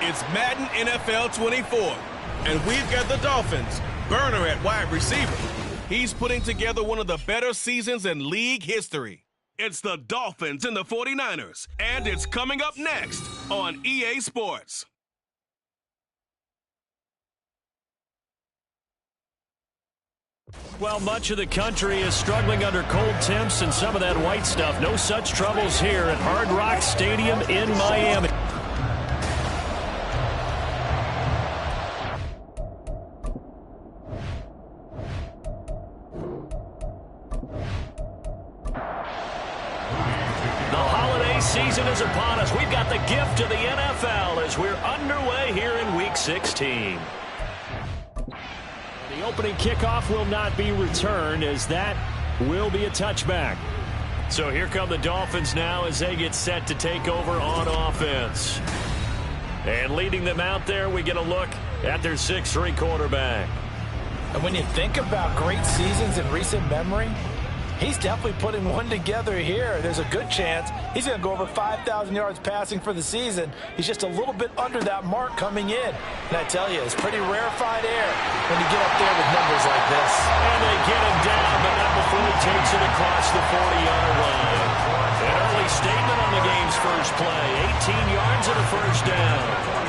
It's Madden NFL 24, and we've got the Dolphins' burner at wide receiver. He's putting together one of the better seasons in league history. It's the Dolphins and the 49ers, and it's coming up next on EA Sports. Well, much of the country is struggling under cold temps and some of that white stuff. No such troubles here at Hard Rock Stadium in Miami. Season is upon us. We've got the gift of the NFL as we're underway here in Week 16. The opening kickoff will not be returned, as that will be a touchback. So here come the Dolphins now as they get set to take over on offense. And leading them out there, we get a look at their 6'3" quarterback. And when you think about great seasons in recent memory, he's definitely putting one together here. There's a good chance he's going to go over 5,000 yards passing for the season. He's just a little bit under that mark coming in. And I tell you, it's pretty rarefied air when you get up there with numbers like this. And they get him down, but not before he takes it across the 40-yard line. An early statement on the game's first play. 18 yards and a first down.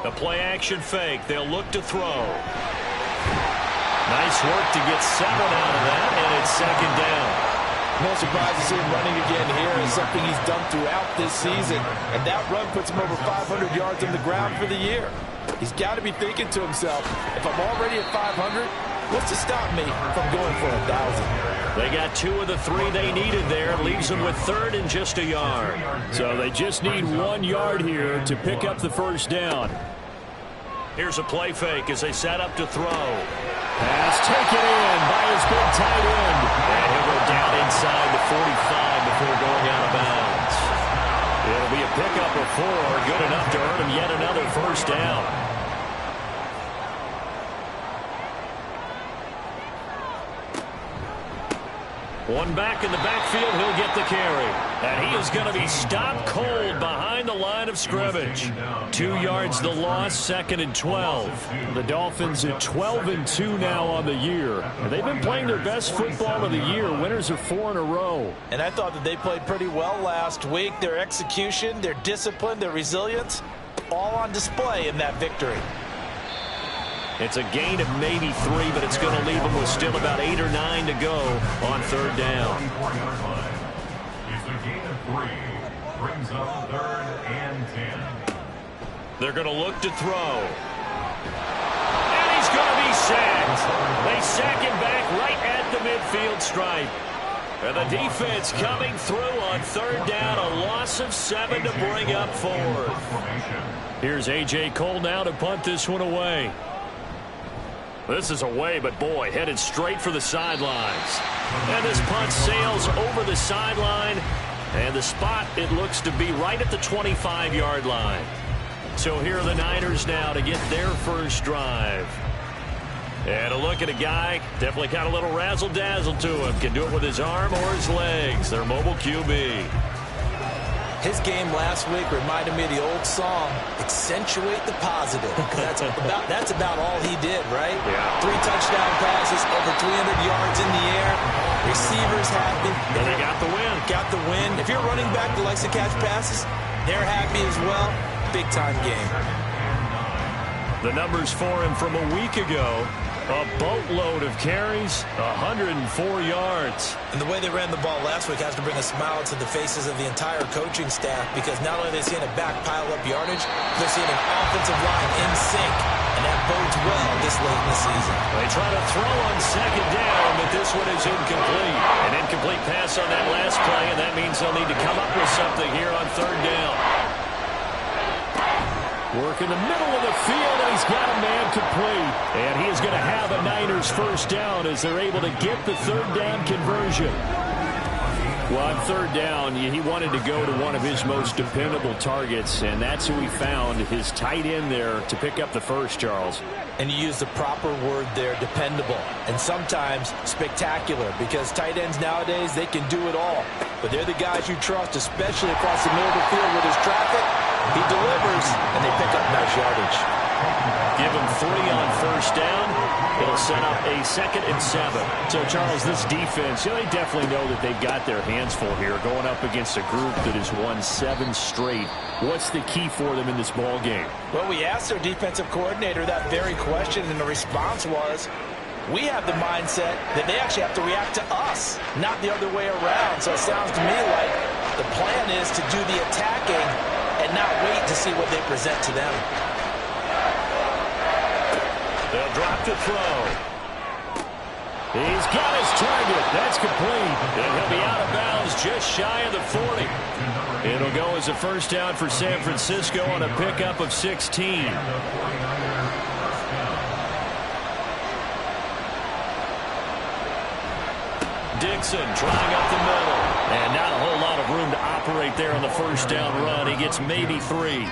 The play-action fake. They'll look to throw. Nice work to get 7 out of that, and it's second down. No surprise to see him running again here. Is something he's done throughout this season. And that run puts him over 500 yards on the ground for the year. He's got to be thinking to himself, if I'm already at 500, what's to stop me from going for 1,000? They got 2 of the 3 they needed there. Leaves them with third and just a yard. So they just need 1 yard here to pick up the first down. Here's a play fake as they set up to throw. Pass taken in by his big tight end. And he'll go down inside the 45 before going out of bounds. It'll be a pickup of 4, good enough to earn him yet another first down. One back in the backfield, he'll get the carry. And he is going to be stopped cold behind the line of scrimmage. 2 yards the loss, second and 12. The Dolphins at 12-2 now on the year. And they've been playing their best football of the year. Winners of 4 in a row. And I thought that they played pretty well last week. Their execution, their discipline, their resilience, all on display in that victory. It's a gain of maybe 3, but it's going to leave them with still about 8 or 9 to go on third down. Brings up 3rd and 10. They're going to look to throw. And he's going to be sacked. They sack him back right at the midfield stripe. And the defense coming through on third down. A loss of 7 to bring up 4th. Here's A.J. Cole now to punt this one away. This is away, but boy, headed straight for the sidelines. And this punt sails over the sideline. And the spot, it looks to be right at the 25-yard line. So here are the Niners now to get their first drive. And a look at a guy, definitely got a little razzle-dazzle to him. Can do it with his arm or his legs. Their mobile QB. His game last week reminded me of the old song, Accentuate the Positive. That's about all he did, right? Yeah. 3 touchdown passes, over 300 yards in the air. Receivers happy. And they got the win. Got the win. If you're running back that likes to catch passes, they're happy as well. Big-time game. The numbers for him from a week ago. A boatload of carries, 104 yards. And the way they ran the ball last week has to bring a smile to the faces of the entire coaching staff, because not only are they seeing a back pile up yardage, they're seeing an offensive line in sync. And that bodes well this late in the season. They try to throw on second down, but this one is incomplete. An incomplete pass on that last play, and that means they'll need to come up with something here on third down. Work in the middle of the field, and he's got a man complete. And he is going to have a Niners first down as they're able to get the third down conversion. Well, on third down, he wanted to go to one of his most dependable targets, and that's who he found, his tight end there, to pick up the first, Charles. And you use the proper word there, dependable, and sometimes spectacular, because tight ends nowadays, they can do it all. But they're the guys you trust, especially across the middle of the field with his traffic. He delivers, and they pick up nice yardage. Give him 3 on first down. It'll set up a 2nd and 7. So, Charles, this defense, they definitely know that they've got their hands full here, going up against a group that has won 7 straight. What's the key for them in this ball game? Well, we asked their defensive coordinator that very question, and the response was, we have the mindset that they actually have to react to us, not the other way around. So it sounds to me like the plan is to do the attacking and not wait to see what they present to them. They'll drop to throw. He's got his target. That's complete. And he'll be out of bounds just shy of the 40. It'll go as a first down for San Francisco on a pickup of 16. Dixon trying up the middle. And not a whole lot of room to operate there on the first down run. He gets maybe 3.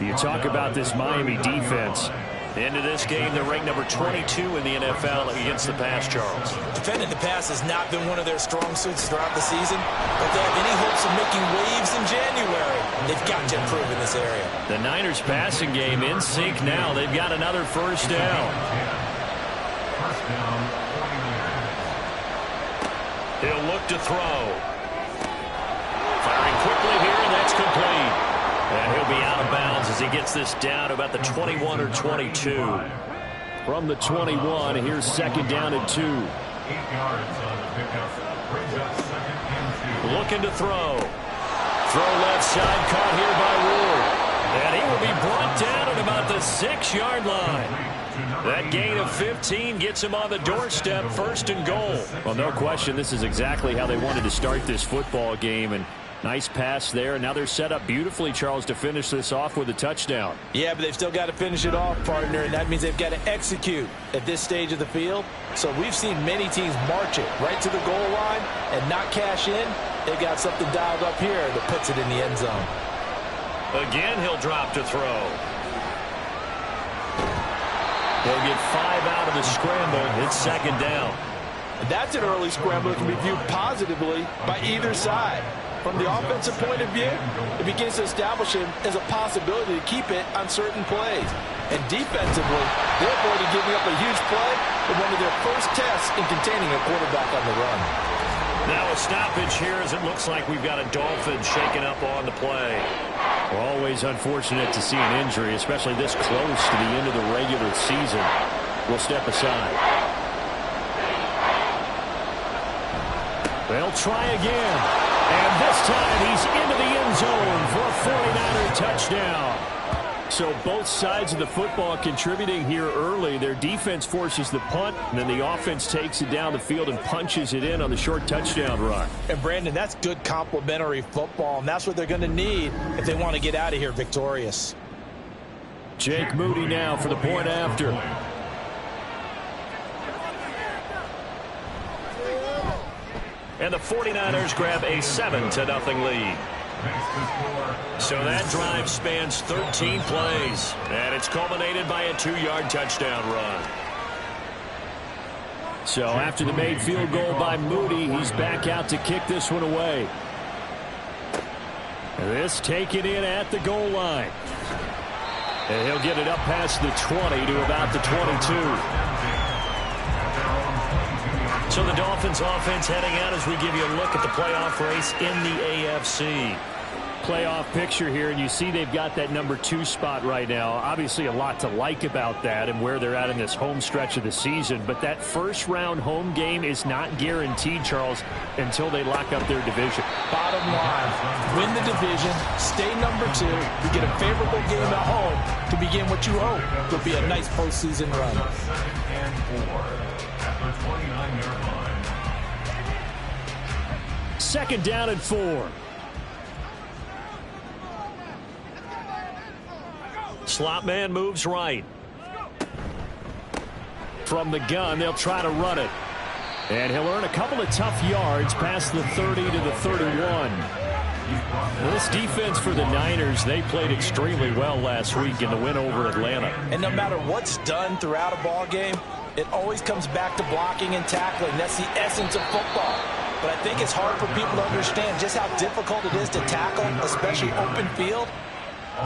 You talk about this Miami defense. Into this game, they're ranked number 22 in the NFL against the pass, Charles. Defending the pass has not been one of their strong suits throughout the season, but they have any hopes of making waves in January. They've got to improve in this area. The Niners passing game in sync now. They've got another first down. First down, 49ers. He'll look to throw. Firing quickly here, and that's complete. And he'll be out of bounds as he gets this down to about the 21 or 22. From the 21, here's 2nd down and 2. 8 yards on the pickup. Brings up 2nd and 2. Looking to throw. Throw left side, caught here by Ward. And he will be brought down at about the 6-yard line. That gain of 15 gets him on the doorstep, 1st and goal. Well, no question, this is exactly how they wanted to start this football game. And nice pass there. Now they're set up beautifully, Charles, to finish this off with a touchdown. Yeah, but they've still got to finish it off, partner, and that means they've got to execute at this stage of the field. So we've seen many teams march it right to the goal line and not cash in. They've got something dialed up here that puts it in the end zone. Again, he'll drop to throw. They'll get 5 out of the scramble. It's 2nd down. And that's an early scramble that can be viewed positively by either side. From the offensive point of view, it begins to establish him as a possibility to keep it on certain plays. And defensively, they're avoiding giving up a huge play in one of their first tests in containing a quarterback on the run. Now a stoppage here as it looks like we've got a Dolphin shaken up on the play. We're always unfortunate to see an injury, especially this close to the end of the regular season. We'll step aside. They'll try again. And this time he's into the end zone for a 49er touchdown. So both sides of the football contributing here early. Their defense forces the punt, and then the offense takes it down the field and punches it in on the short touchdown run. And, Brandon, that's good complementary football, and that's what they're going to need if they want to get out of here victorious. Jake Moody now for the point after. And the 49ers grab a 7-0 lead. So that drive spans 13 plays, and it's culminated by a 2-yard touchdown run. So after the made field goal by Moody, he's back out to kick this one away. This taken in at the goal line. And he'll get it up past the 20 to about the 22. So the Dolphins offense heading out as we give you a look at the playoff race in the AFC. Playoff picture here, and you see they've got that number 2 spot right now. Obviously a lot to like about that and where they're at in this home stretch of the season, but that first round home game is not guaranteed, Charles, until they lock up their division. Bottom line, win the division, stay number 2, you get a favorable game at home to begin what you hope will be a nice postseason run. And 4 at the 29-yard line. 2nd down and 4. Slot man moves right. From the gun, they'll try to run it. And he'll earn a couple of tough yards past the 30 to the 31. This defense for the Niners, they played extremely well last week in the win over Atlanta. And no matter what's done throughout a ball game, it always comes back to blocking and tackling. That's the essence of football. But I think it's hard for people to understand just how difficult it is to tackle, especially open field.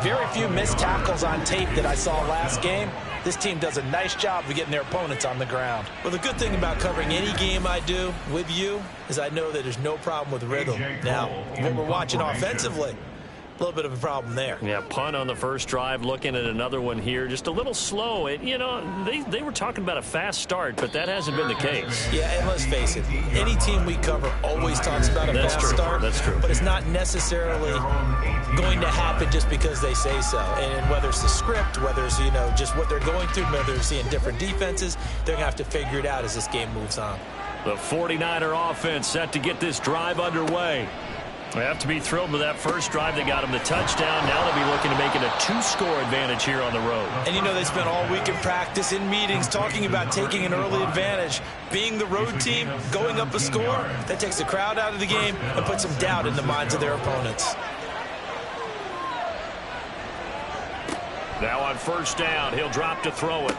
Very few missed tackles on tape that I saw last game. This team does a nice job of getting their opponents on the ground. Well, the good thing about covering any game I do with you is I know that there's no problem with rhythm. Now, when we're watching offensively, a little bit of a problem there. Yeah, punt on the first drive, looking at another one here. Just a little slow. You know, they were talking about a fast start, but that hasn't been the case. Yeah, and let's face it, any team we cover always talks about a fast start. That's true. But it's not necessarily going to happen just because they say so. And whether it's the script, whether it's, you know, just what they're going through, whether they're seeing different defenses, they're going to have to figure it out as this game moves on. The 49er offense set to get this drive underway. They have to be thrilled with that first drive. They got them the touchdown. Now they'll be looking to make it a 2-score advantage here on the road. And you know, they spent all week in practice, in meetings, talking about taking an early advantage. Being the road team, going up a score, that takes the crowd out of the game and puts some doubt in the minds of their opponents. Now on first down, he'll drop to throw it.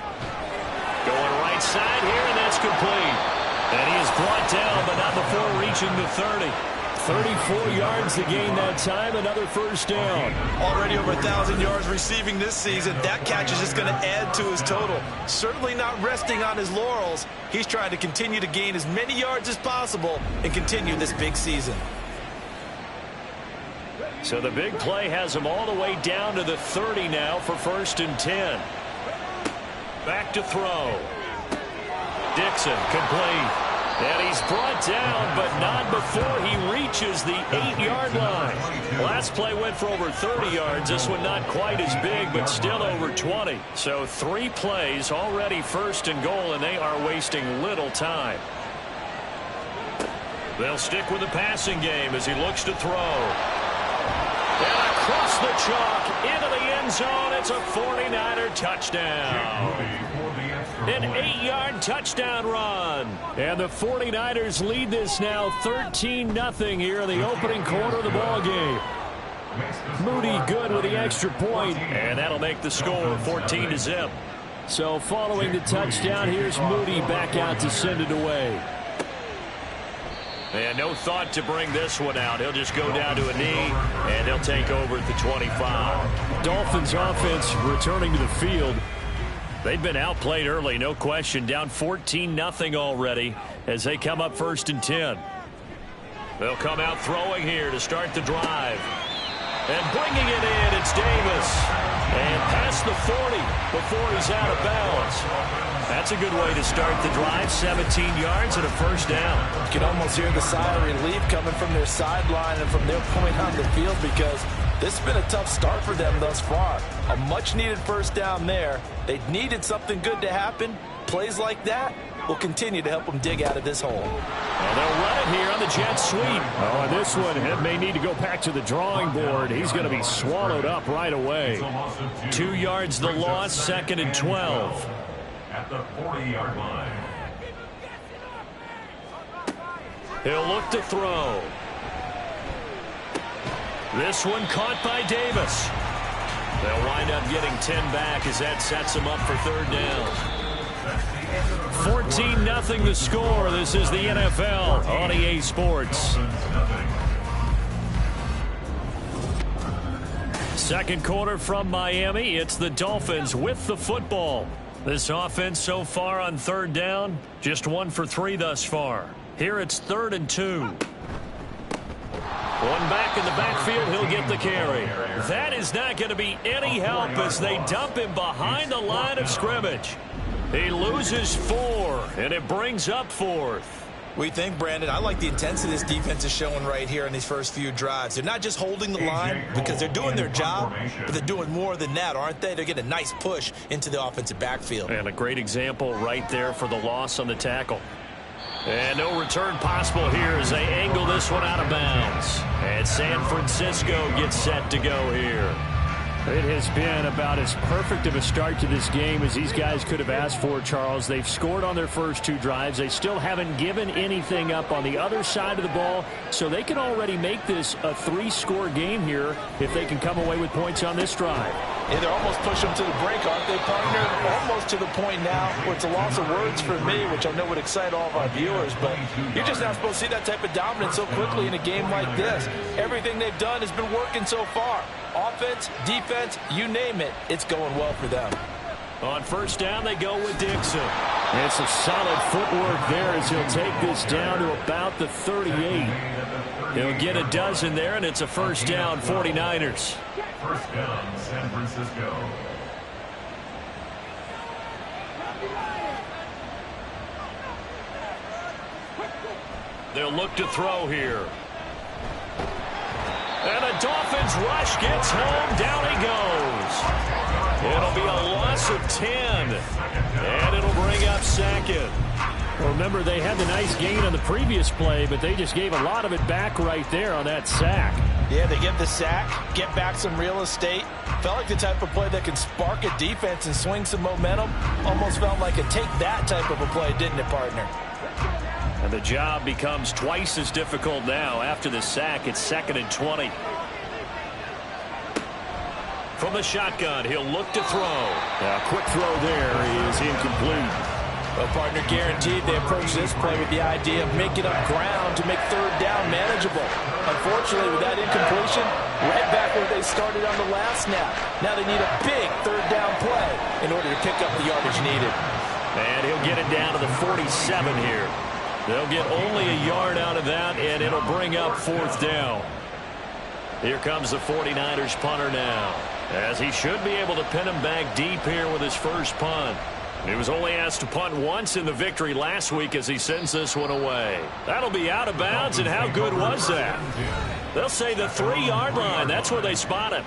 Going right side here, and that's complete. And he is brought down, but not before reaching the 30. 34 yards to gain that time, another first down. Already over 1,000 yards receiving this season. That catch is just going to add to his total. Certainly not resting on his laurels. He's trying to continue to gain as many yards as possible and continue this big season. So the big play has him all the way down to the 30 now for 1st and 10. Back to throw. Dixon complete. And he's brought down, but not before he reaches the 8-yard line. Last play went for over 30 yards. This one not quite as big, but still over 20. So 3 plays, already 1st and goal, and they are wasting little time. They'll stick with the passing game as he looks to throw. And across the chalk, into the end zone. It's a 49er touchdown. An 8-yard touchdown run. And the 49ers lead this now 13-0 here in the opening quarter of the ball game. Moody good with the extra point, and that'll make the score 14-0. So following the touchdown, here's Moody back out to send it away. And no thought to bring this one out. He'll just go down to a knee, and they'll take over at the 25. Dolphins offense returning to the field. They've been outplayed early, no question. Down 14-0 already as they come up 1st and 10. They'll come out throwing here to start the drive. And bringing it in, it's Davis. And past the 40 before he's out of bounds. That's a good way to start the drive. 17 yards and a 1st down. You can almost hear the sigh of relief coming from their sideline and from their point on the field, because this has been a tough start for them thus far. A much-needed 1st down there. They needed something good to happen. Plays like that will continue to help them dig out of this hole. And they'll run it here on the jet sweep. Oh, and this one may need to go back to the drawing board. He's going to be swallowed up right away. 2 yards the loss, 2nd and 12. At the 40-yard line. He'll look to throw. This one caught by Davis. They'll wind up getting 10 back as that sets them up for 3rd down. 14-0 the score. This is the NFL on EA Sports. Second quarter from Miami. It's the Dolphins with the football. This offense so far on 3rd down, just 1 for 3 thus far. Here it's 3rd and 2. One back in the backfield, he'll get the carry. That is not going to be any help as they dump him behind the line of scrimmage. He loses 4, and it brings up 4th. We think, Brandon, I like the intensity this defense is showing right here in these first few drives. They're not just holding the line because they're doing their job, but they're doing more than that, aren't they? They're getting a nice push into the offensive backfield. And a great example right there for the loss on the tackle. And no return possible here as they angle this one out of bounds. And San Francisco gets set to go here. It has been about as perfect of a start to this game as these guys could have asked for, Charles. They've scored on their first 2 drives. They still haven't given anything up on the other side of the ball, so they can already make this a 3-score game here if they can come away with points on this drive. Yeah, they're almost pushing them to the break, aren't they, partner? Almost to the point now where it's a loss of words for me, which I know would excite all of our viewers, but you're just not supposed to see that type of dominance so quickly in a game like this. Everything they've done has been working so far. Offense, defense, you name it, it's going well for them. On first down, they go with Dixon. And some solid footwork there as he'll take this down to about the 38. He'll get a dozen there, and it's a first down, 49ers. First down, San Francisco. They'll look to throw here. And the Dolphins rush gets home. Down he goes. It'll be a loss of 10. And it'll bring up second. Well, remember, they had the nice gain on the previous play, but they just gave a lot of it back right there on that sack. Yeah, they get the sack, get back some real estate. Felt like the type of play that can spark a defense and swing some momentum. Almost felt like a take that type of a play, didn't it, partner? And the job becomes twice as difficult now. After the sack, it's 2nd and 20. From the shotgun, he'll look to throw. A quick throw there is incomplete. Well, partner, guaranteed they approach this play with the idea of making up ground to make third down manageable. Unfortunately, with that incompletion, right back where they started on the last snap. Now they need a big third down play in order to pick up the yardage needed. And he'll get it down to the 47 here. They'll get only a yard out of that, and it'll bring up 4th down. Here comes the 49ers punter now, as he should be able to pin him back deep here with his first punt. He was only asked to punt once in the victory last week as he sends this one away. That'll be out of bounds, and how good was that? They'll say the 3-yard line. That's where they spot him.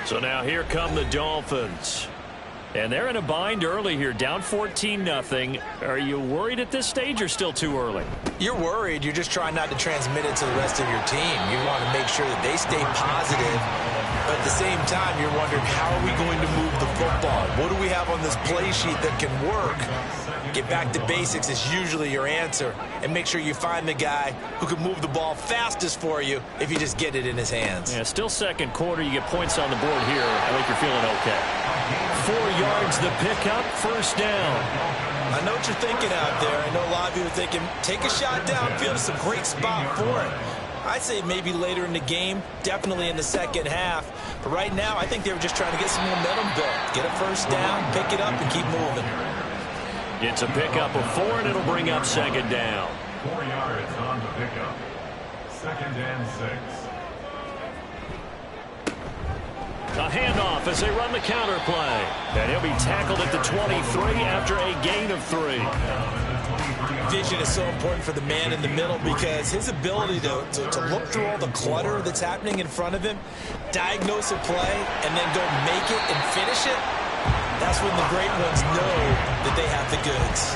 So now here come the Dolphins. And they're in a bind early here, down 14-0. Are you worried at this stage or still too early? You're worried. You're just trying not to transmit it to the rest of your team. You want to make sure that they stay positive. But at the same time, you're wondering, how are we going to move the football? What do we have on this play sheet that can work? Get back to basics is usually your answer. And make sure you find the guy who can move the ball fastest for you if you just get it in his hands. Yeah, still second quarter. You get points on the board here. I think you're feeling okay. 4 yards the pickup, first down. I know what you're thinking out there. I know a lot of you are thinking, take a shot downfield. It's a great spot for it. I'd say maybe later in the game, definitely in the second half. But right now, I think they were just trying to get some momentum built. Get a first down, pick it up, and keep moving. It's a pickup of 4, and it'll bring up second down. 4 yards on the pickup. 2nd and 6. A handoff as they run the counter play. And he'll be tackled at the 23 after a gain of 3. Vision is so important for the man in the middle because his ability to look through all the clutter that's happening in front of him, diagnose a play, and then go make it and finish it, that's when the great ones know that they have the goods.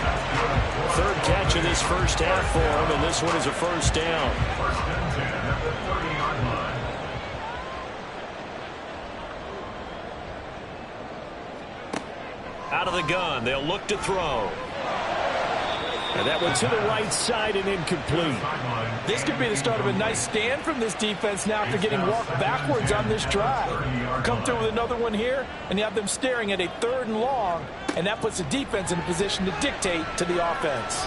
3rd catch of this first half for him, and this one is a first down. 1st and 10 at the 30-yard line. Out of the gun, they'll look to throw. And that one to the right side and incomplete. This could be the start of a nice stand from this defense now after getting walked backwards on this drive. Come through with another one here, and you have them staring at a 3rd and long, and that puts the defense in a position to dictate to the offense.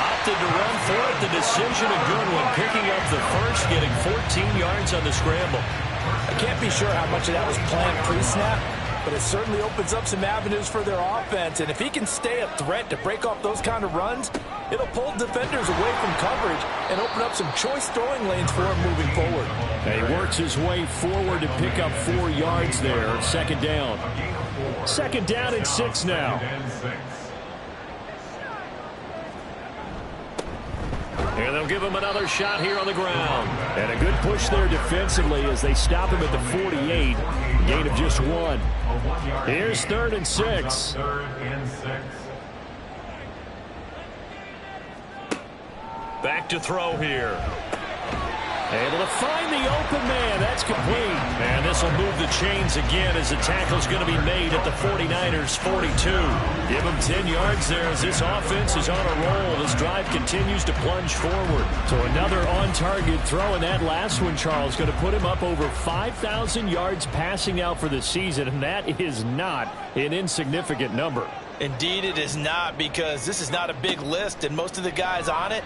Opted to run for it. The decision a good one. Picking up the first, getting 14 yards on the scramble. I can't be sure how much of that was planned pre-snap, but it certainly opens up some avenues for their offense. And if he can stay a threat to break off those kind of runs, it'll pull defenders away from coverage and open up some choice throwing lanes for him moving forward. And he works his way forward to pick up 4 yards there. 2nd down. 2nd down and 6 now. And they'll give him another shot here on the ground. And a good push there defensively as they stop him at the 48. Gain of just 1. Here's 3rd and 6. 3rd and 6. Back to throw here. Able to find the open man. That's complete. And this will move the chains again as the tackle's going to be made at the 49ers' 42. Give them 10 yards there as this offense is on a roll. This drive continues to plunge forward. So another on-target throw, and that last one, Charles, going to put him up over 5,000 yards passing out for the season, and that is not an insignificant number. Indeed it is not, because this is not a big list, and most of the guys on it,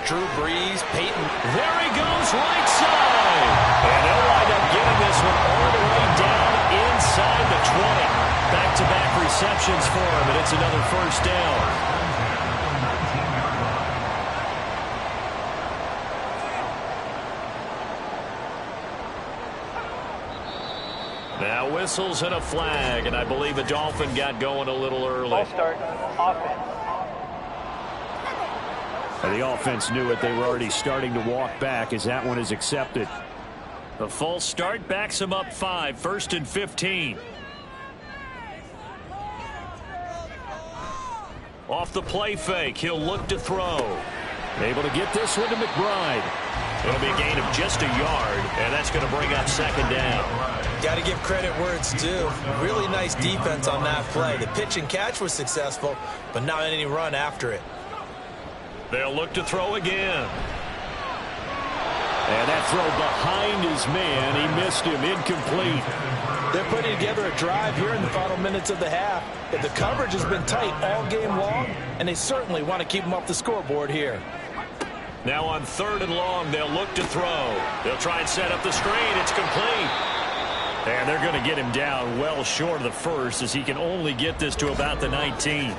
Drew Brees, Peyton. There he goes, right side. And they'll wind up getting this one all the way down inside the 20. Back-to-back receptions for him, and it's another first down. Now whistles and a flag, and I believe the Dolphin got going a little early. Ball start, offense. And the offense knew it. They were already starting to walk back as that one is accepted. The false start backs him up 5, 1st and 15. Off the play fake, he'll look to throw. Able to get this one to McBride. It'll be a gain of just a yard, and that's going to bring up 2nd down. Got to give credit where it's due. Really nice defense on that play. The pitch and catch was successful, but not any run after it. They'll look to throw again. And that throw behind his man. He missed him. Incomplete. They're putting together a drive here in the final minutes of the half. But the coverage has been tight all game long, and they certainly want to keep them off the scoreboard here. Now on 3rd and long, they'll look to throw. They'll try and set up the screen. It's complete. And they're going to get him down well short of the first, as he can only get this to about the 19.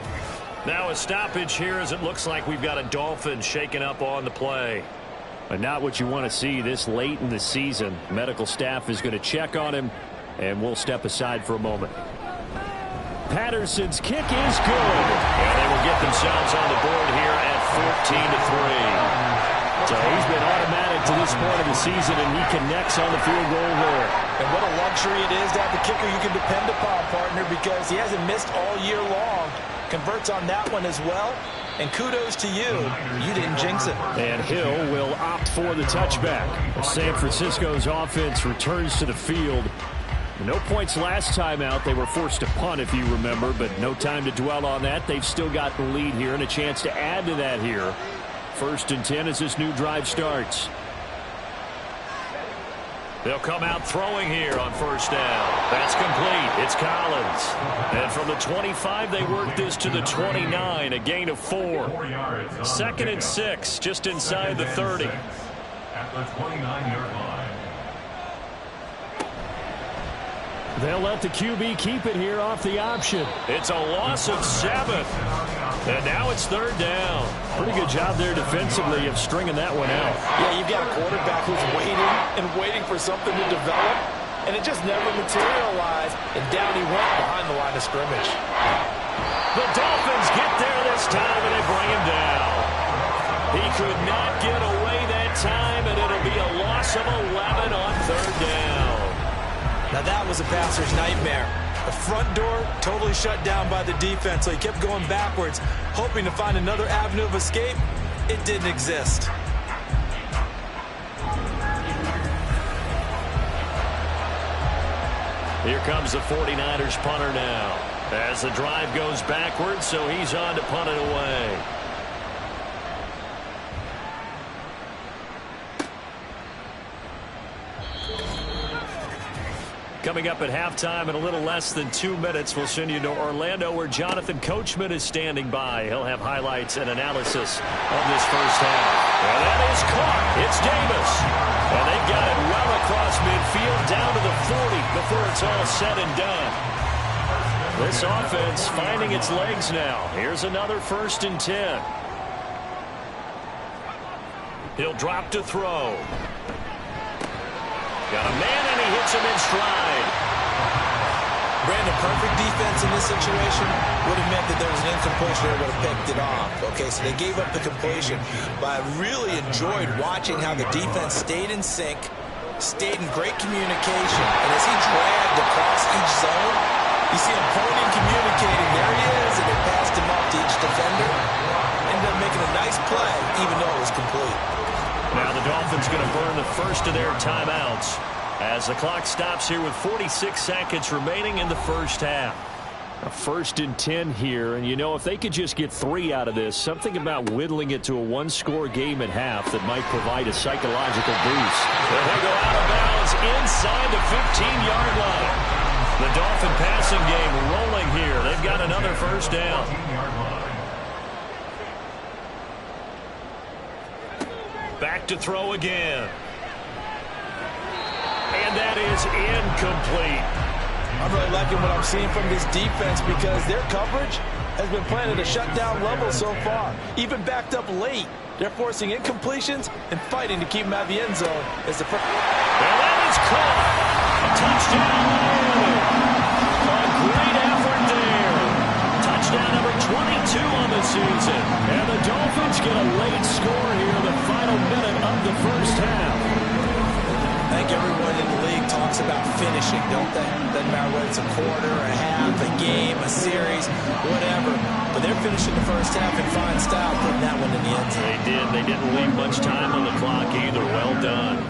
Now a stoppage here, as it looks like we've got a Dolphin shaken up on the play. But not what you want to see this late in the season. Medical staff is going to check on him, and we'll step aside for a moment. Patterson's kick is good. And they will get themselves on the board here at 14-3. So he's been automatic to this point of the season, and he connects on the field goal there. And what a luxury it is to have the kicker you can depend upon, partner, because he hasn't missed all year long. Converts on that one as well. And kudos to you. You didn't jinx it. And Hill will opt for the touchback. San Francisco's offense returns to the field. No points last time out. They were forced to punt, if you remember, but no time to dwell on that. They've still got the lead here and a chance to add to that here. 1st and 10 as this new drive starts. They'll come out throwing here on 1st down. That's complete. It's Collins. And from the 25, they work this to the 29, a gain of 4. 2nd and 6, just inside the 30. At the 29-yard line. They'll let the QB keep it here off the option. It's a loss of 7. And now it's 3rd down. Pretty good job there defensively of stringing that one out. Yeah, you've got a quarterback who's waiting for something to develop, and it just never materialized, and down he went behind the line of scrimmage. The Dolphins get there this time, and they bring him down. He could not get away that time, and it'll be a loss of 11 on 3rd down. Now that was a passer's nightmare. The front door totally shut down by the defense, so he kept going backwards, hoping to find another avenue of escape. It didn't exist. Here comes the 49ers punter now. As the drive goes backwards, so he's on to punt it away. Coming up at halftime in a little less than 2 minutes, we'll send you to Orlando, where Jonathan Coachman is standing by. He'll have highlights and analysis of this first half. And that is caught. It's Davis. And they've got it well across midfield down to the 40 before it's all said and done. This offense finding its legs now. Here's another 1st and 10. He'll drop to throw. Got a man, and he hits him in stride. Brandon, perfect defense in this situation would have meant that there was an incompletion that would have picked it off. Okay, so they gave up the completion, but I really enjoyed watching how the defense stayed in sync, stayed in great communication, and as he dragged across each zone, you see him pointing, communicating, there he is, and they passed him off to each defender. Ended up making a nice play, even though it was complete. Now the Dolphins going to burn the first of their timeouts as the clock stops here with 46 seconds remaining in the first half. A 1st and 10 here, and you know, if they could just get 3 out of this, something about whittling it to a one-score game at half that might provide a psychological boost. They go out of bounds inside the 15-yard line. The Dolphin passing game rolling here. They've got another first down. Back to throw again. And that is incomplete. I'm really liking what I'm seeing from this defense because their coverage has been playing at a shutdown level so far. Even backed up late, they're forcing incompletions and fighting to keep them out of the end zone. As the and that is caught. Touchdown, Miami. A great effort there. Touchdown number 22 on the season. And the Dolphins get a late score here in the final minute of the first half. I think everyone in the league talks about finishing, don't they? Doesn't matter whether it's a quarter, a half, a game, a series, whatever. But they're finishing the first half in fine style, putting that one in the end zone. They did. They didn't leave much time on the clock either. Well done.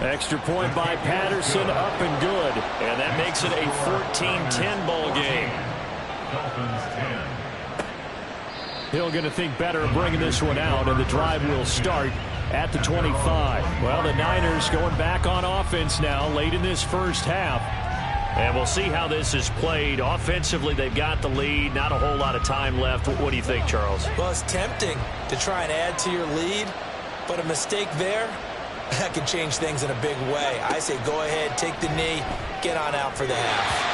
Extra point by Patterson, up and good. And that makes it a 14-10 ball game. Dolphins 10. Hill going to think better of bringing this one out, and the drive will start at the 25. Well, the Niners going back on offense now late in this first half. And we'll see how this is played. Offensively, they've got the lead. Not a whole lot of time left. What do you think, Charles? Well, it's tempting to try and add to your lead, but a mistake there, that can change things in a big way. I say go ahead, take the knee, get on out for the half.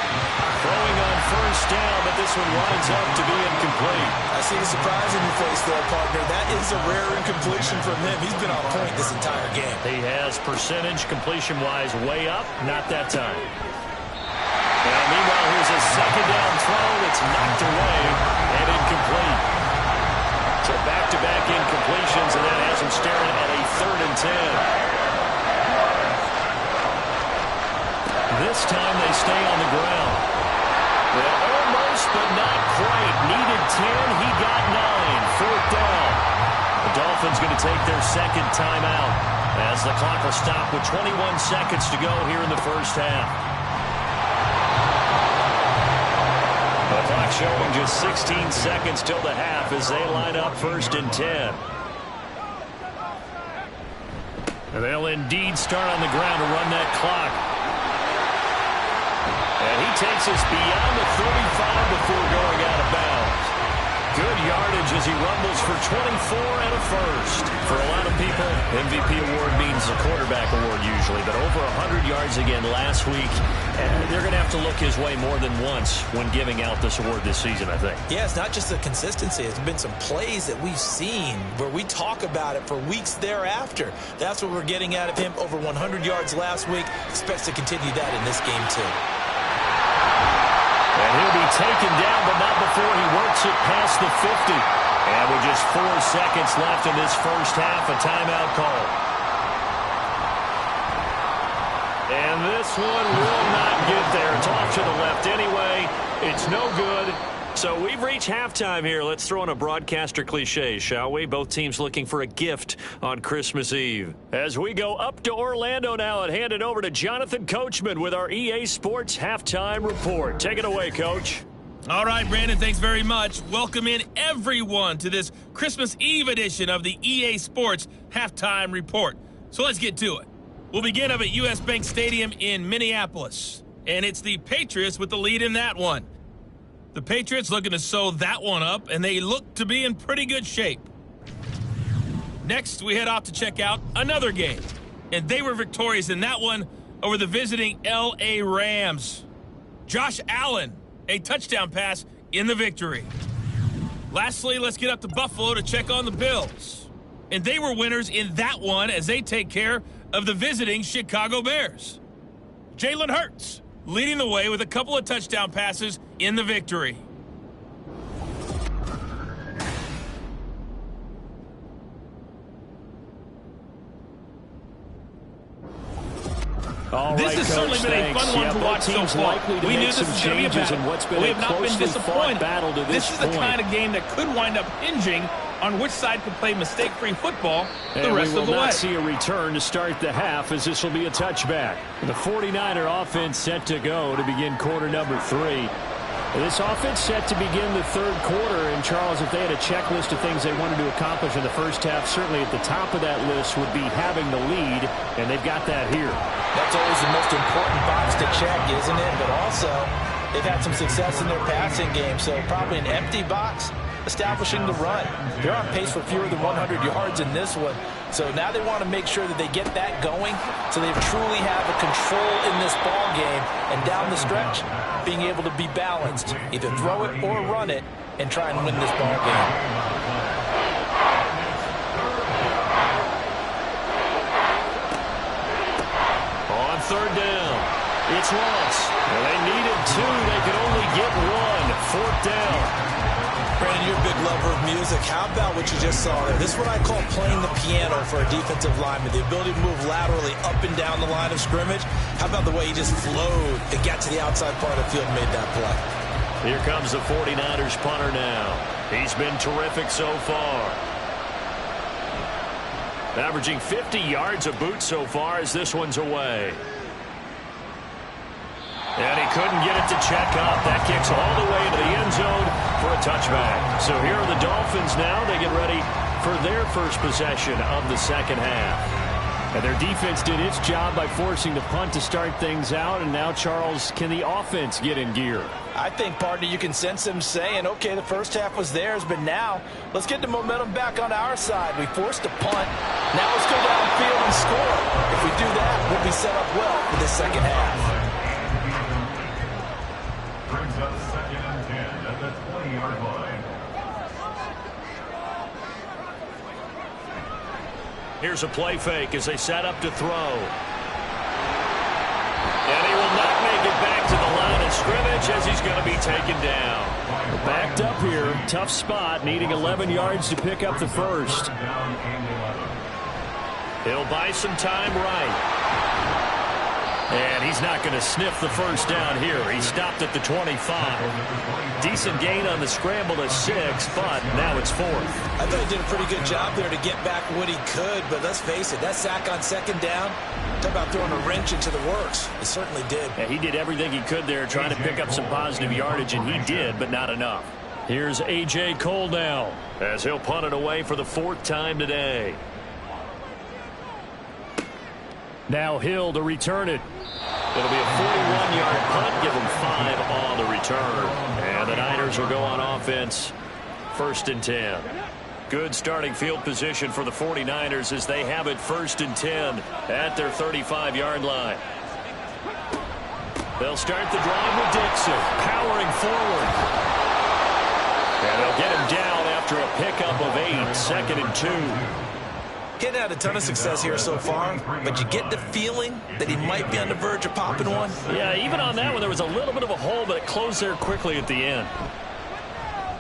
Throwing on first down, but this one winds up to be incomplete. I see the surprise in your face there, partner. That is a rare incompletion from him. He's been on point this entire game. He has percentage completion-wise way up. Not that time. And meanwhile, here's a second down throw that's knocked away and incomplete. So back-to-back incompletions, and that has him staring at a 3rd and 10. This time they stay on the ground. Well, almost, but not quite. Needed 10. He got 9. 4th down. The Dolphins going to take their second timeout as the clock will stop with 21 seconds to go here in the first half. The clock showing just 16 seconds till the half as they line up 1st and 10. And they'll indeed start on the ground to run that clock. And he takes us beyond the 35 before going out of bounds. Good yardage as he rumbles for 24 and a first. For a lot of people, MVP award means a quarterback award usually, but over 100 yards again last week. And they're going to have to look his way more than once when giving out this award this season, I think. Yeah, it's not just the consistency. It's been some plays that we've seen where we talk about it for weeks thereafter. That's what we're getting out of him. Over 100 yards last week. Expects to continue that in this game, too. And he'll be taken down, but not before he works it past the 50. And with just 4 seconds left in this first half, a timeout call. And this one will not get there. It's off to the left anyway. It's no good. So we've reached halftime here. Let's throw in a broadcaster cliche, shall we? Both teams looking for a gift on Christmas Eve. As we go up to Orlando now and hand it over to Jonathan Coachman with our EA Sports Halftime Report. Take it away, Coach. All right, Brandon, thanks very much. Welcome in everyone to this Christmas Eve edition of the EA Sports Halftime Report. So let's get to it. We'll begin up at US Bank Stadium in Minneapolis. And it's the Patriots with the lead in that one. The Patriots looking to sew that one up, and they look to be in pretty good shape. Next, we head off to check out another game. And they were victorious in that one over the visiting L.A. Rams. Josh Allen, a touchdown pass in the victory. Lastly, let's get up to Buffalo to check on the Bills. And they were winners in that one as they take care of the visiting Chicago Bears. Jalen Hurts leading the way with a couple of touchdown passes in the victory. This has certainly been a fun one to watch so far. We knew this was going to be a battle, but we have not been disappointed. This is the kind of game that could wind up hinging on which side can play mistake-free football the rest of the way. We will not see a return to start the half, as this will be a touchback. The 49er offense set to go to begin quarter number 3. This offense set to begin the third quarter. And, Charles, if they had a checklist of things they wanted to accomplish in the first half, certainly at the top of that list would be having the lead, and they've got that here. That's always the most important box to check, isn't it? But also, they've had some success in their passing game, so probably an empty box establishing the run. They're on pace for fewer than 100 yards in this one. So now they want to make sure that they get that going so they truly have a control in this ball game. And down the stretch, being able to be balanced. Either throw it or run it and try and win this ball game. On third down, it's Ross. Well, they needed 2. They could only get 1. Fourth down. Brandon, you're a big lover of music. How about what you just saw there? This is what I call playing the piano for a defensive lineman. The ability to move laterally up and down the line of scrimmage. How about the way he just flowed and got to the outside part of the field and made that play? Here comes the 49ers punter now. He's been terrific so far. Averaging 50 yards a boot so far as this one's away. And he couldn't get it to check up. That kicks all the way into the end zone for a touchback. So here are the Dolphins now. They get ready for their first possession of the second half. And their defense did its job by forcing the punt to start things out. And now, Charles, can the offense get in gear? I think, partner, you can sense them saying, okay, the first half was theirs, but now let's get the momentum back on our side. We forced a punt. Now let's go downfield and score. If we do that, we'll be set up well for the second half. Brings up 2nd and 10 at the 20-yard line. Here's a play fake as they set up to throw. And he will not make it back to the line of scrimmage as he's going to be taken down. Backed up here, tough spot, needing 11 yards to pick up the first. He'll buy some time right. And he's not going to sniff the first down here. He stopped at the 25. Decent gain on the scramble to 6, but now it's 4th. I thought he did a pretty good job there to get back what he could, but let's face it, that sack on second down, talk about throwing a wrench into the works. It certainly did. Yeah, he did everything he could there trying to pick up some positive yardage, and he did, but not enough. Here's A.J. Cole now as he'll punt it away for the 4th time today. Now Hill to return it. It'll be a 41-yard punt, give him 5 on the return. And the Niners will go on offense, 1st and 10. Good starting field position for the 49ers as they have it 1st and 10 at their 35-yard line. They'll start the drive with Dixon, powering forward. And they'll get him down after a pickup of 8, 2nd and 2. Getting had a ton of success here so far, but you get the feeling that he might be on the verge of popping one. Yeah, even on that one, there was a little bit of a hole, but it closed there quickly at the end.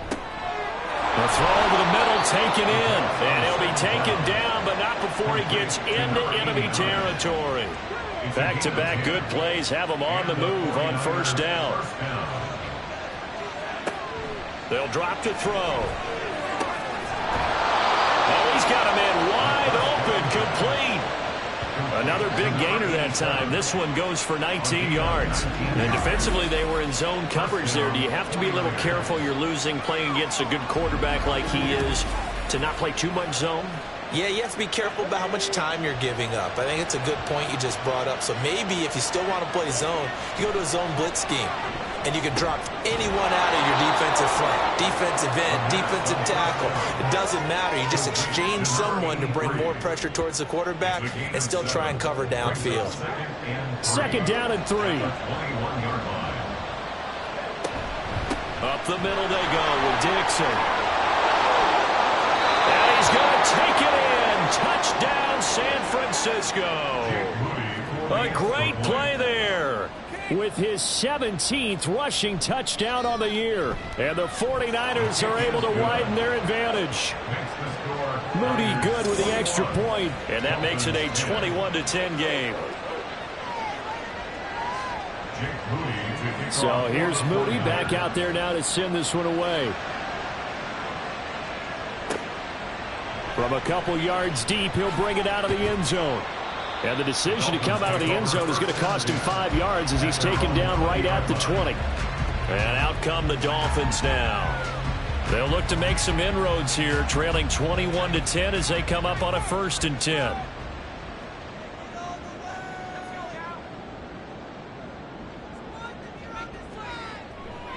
The throw over the middle, taken in. And he'll be taken down, but not before he gets into enemy territory. Back-to-back good plays have him on the move on 1st down. They'll drop to throw. Oh, he's got him in wide open, complete. Another big gainer that time. This one goes for 19 yards. And defensively, they were in zone coverage there. Do you have to be a little careful? You're losing, playing against a good quarterback like he is, to not play too much zone? Yeah, you have to be careful about how much time you're giving up. I think it's a good point you just brought up. So maybe if you still want to play zone, you go to a zone blitz scheme. And you can drop anyone out of your defensive front, defensive end, defensive tackle. It doesn't matter. You just exchange someone to bring more pressure towards the quarterback and still try and cover downfield. 2nd down and 3. Up the middle they go with Dixon. And he's going to take it in. Touchdown, San Francisco. A great play there, with his 17th rushing touchdown on the year. And the 49ers are able to widen their advantage. Moody good with the extra point, and that makes it a 21-10 game. So here's Moody back out there now to send this one away. From a couple yards deep, he'll bring it out of the end zone. And the decision to come out of the end zone is going to cost him 5 yards as he's taken down right at the 20. And out come the Dolphins now. They'll look to make some inroads here, trailing 21-10 as they come up on a 1st and 10.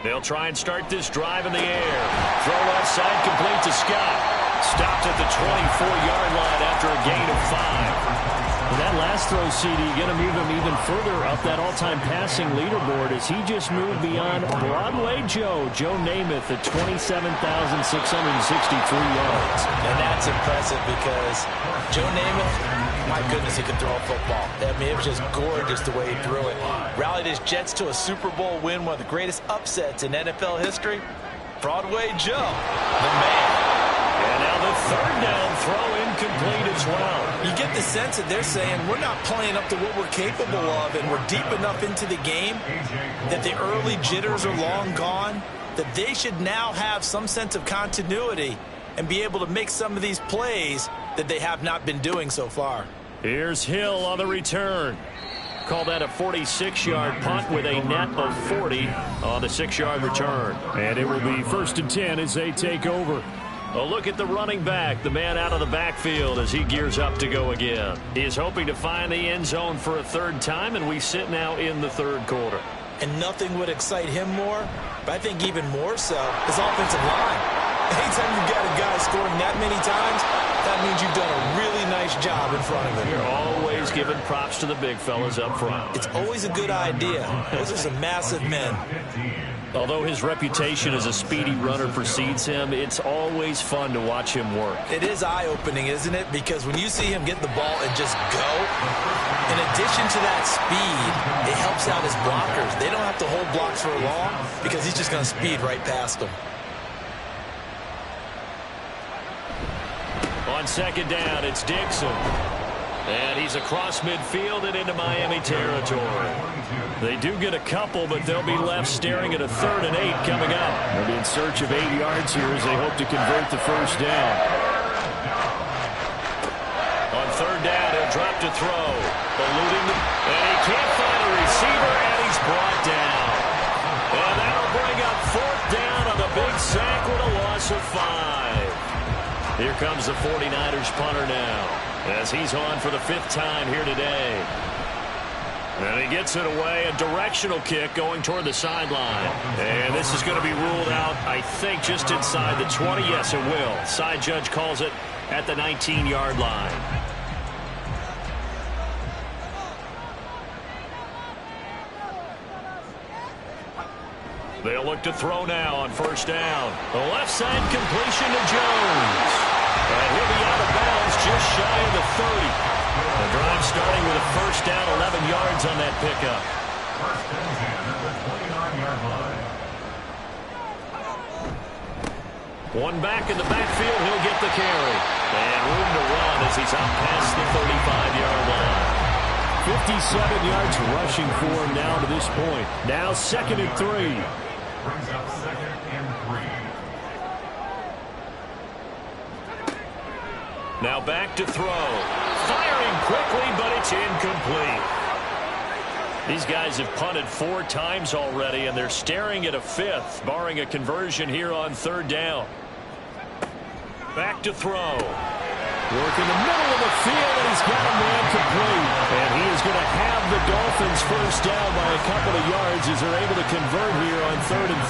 They'll try and start this drive in the air. Throw left side complete to Scott. Stopped at the 24-yard line after a gain of 5. And that last throw, CD, going to move him even further up that all-time passing leaderboard as he just moved beyond Broadway Joe Namath at 27,663 yards. And that's impressive because Joe Namath, my goodness, he can throw a football. I mean, it was just gorgeous the way he threw it. Rallied his Jets to a Super Bowl win, one of the greatest upsets in NFL history. Broadway Joe, the man. And now the 3rd down throw incomplete as well. You get the sense that they're saying we're not playing up to what we're capable of, and we're deep enough into the game that the early jitters are long gone, that they should now have some sense of continuity and be able to make some of these plays that they have not been doing so far. Here's Hill on the return. Call that a 46-yard punt with a net of 40 on the 6-yard return. And it will be 1st and 10 as they take over. A look at the running back, the man out of the backfield as he gears up to go again. He is hoping to find the end zone for a 3rd time, and we sit now in the 3rd quarter. And nothing would excite him more, but I think even more so, his offensive line. Anytime you've got a guy scoring that many times, that means you've done a really nice job in front of him. You're always giving props to the big fellas up front. It's always a good idea. Those are some massive men. Although his reputation as a speedy runner precedes him, it's always fun to watch him work. It is eye-opening, isn't it? Because when you see him get the ball and just go, in addition to that speed, it helps out his blockers. They don't have to hold blocks for long because he's just going to speed right past them. On 2nd down, it's Dixon. And he's across midfield and into Miami territory. They do get a couple, but they'll be left staring at a 3rd and 8 coming up. They'll be in search of 8 yards here as they hope to convert the 1st down. On 3rd down, he'll drop to throw. Eluding them. And he can't find a receiver, and he's brought down. And that'll bring up 4th down on the big sack with a loss of 5. Here comes the 49ers punter now, as he's on for the 5th time here today. And he gets it away, a directional kick going toward the sideline. And this is going to be ruled out, I think, just inside the 20. Yes, it will. Side judge calls it at the 19-yard line. They'll look to throw now on 1st down. The left side completion to Jones. And he'll be out of bounds just shy of the 30. The drive starting with a 1st down, 11 yards on that pickup. 1st and 10 at the 29-yard line. One back in the backfield, he'll get the carry. And room to run as he's out past the 35-yard line. 57 yards rushing for him now to this point. Now 2nd and 3. Brings up 2nd and 3. Now back to throw. Firing quickly, but it's incomplete. These guys have punted 4 times already, and they're staring at a 5th, barring a conversion here on 3rd down. Back to throw. Work in the middle of the field, and he's got a man complete. And he is going to have the Dolphins 1st down by a couple of yards as they're able to convert here on 3rd and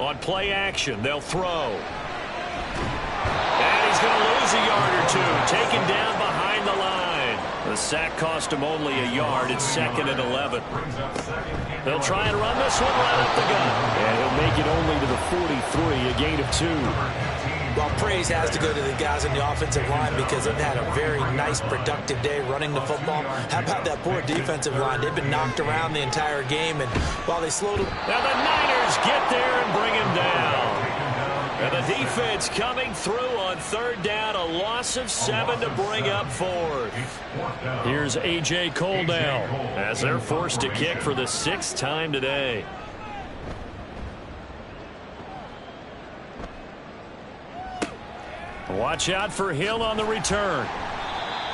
3. On play action, they'll throw. And he's going to lose a yard or 2, taken down behind the line. The sack cost him only a yard. It's 2nd and 11. They'll try and run this one right up the gut. And he'll make it only to the 43, a gain of 2. Well, praise has to go to the guys on the offensive line because they've had a very nice, productive day running the football. How about that poor defensive line? They've been knocked around the entire game, and while they slowed them... Now the Niners get there and bring him down. And the defense coming through on on third down, a loss of 7 to bring up fourth. Here's A.J. Cole now as they're forced to kick for the 6th time today. Watch out for Hill on the return.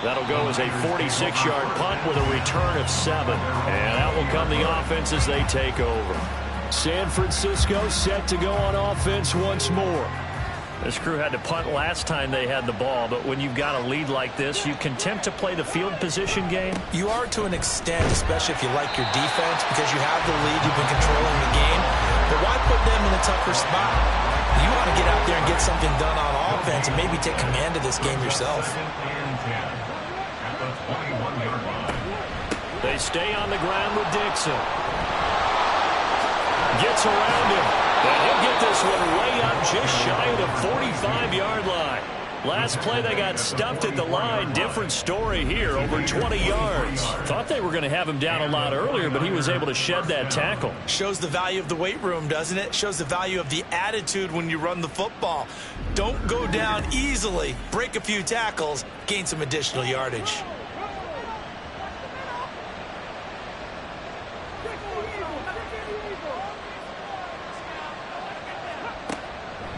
That'll go as a 46-yard punt with a return of 7. And out will come the offense as they take over. San Francisco set to go on offense once more. This crew had to punt last time they had the ball, but when you've got a lead like this, you can tempt to play the field position game. You are to an extent, especially if you like your defense, because you have the lead, you've been controlling the game. But why put them in a tougher spot? You want to get out there and get something done on offense and maybe take command of this game yourself. They stay on the ground with Dixon. Gets around him. And he'll get this one way up just shy of the 45-yard line. Last play they got stuffed at the line. Different story here, over 20 yards. Thought they were going to have him down a lot earlier, but he was able to shed that tackle. Shows the value of the weight room, doesn't it? Shows the value of the attitude when you run the football. Don't go down easily. Break a few tackles. Gain some additional yardage.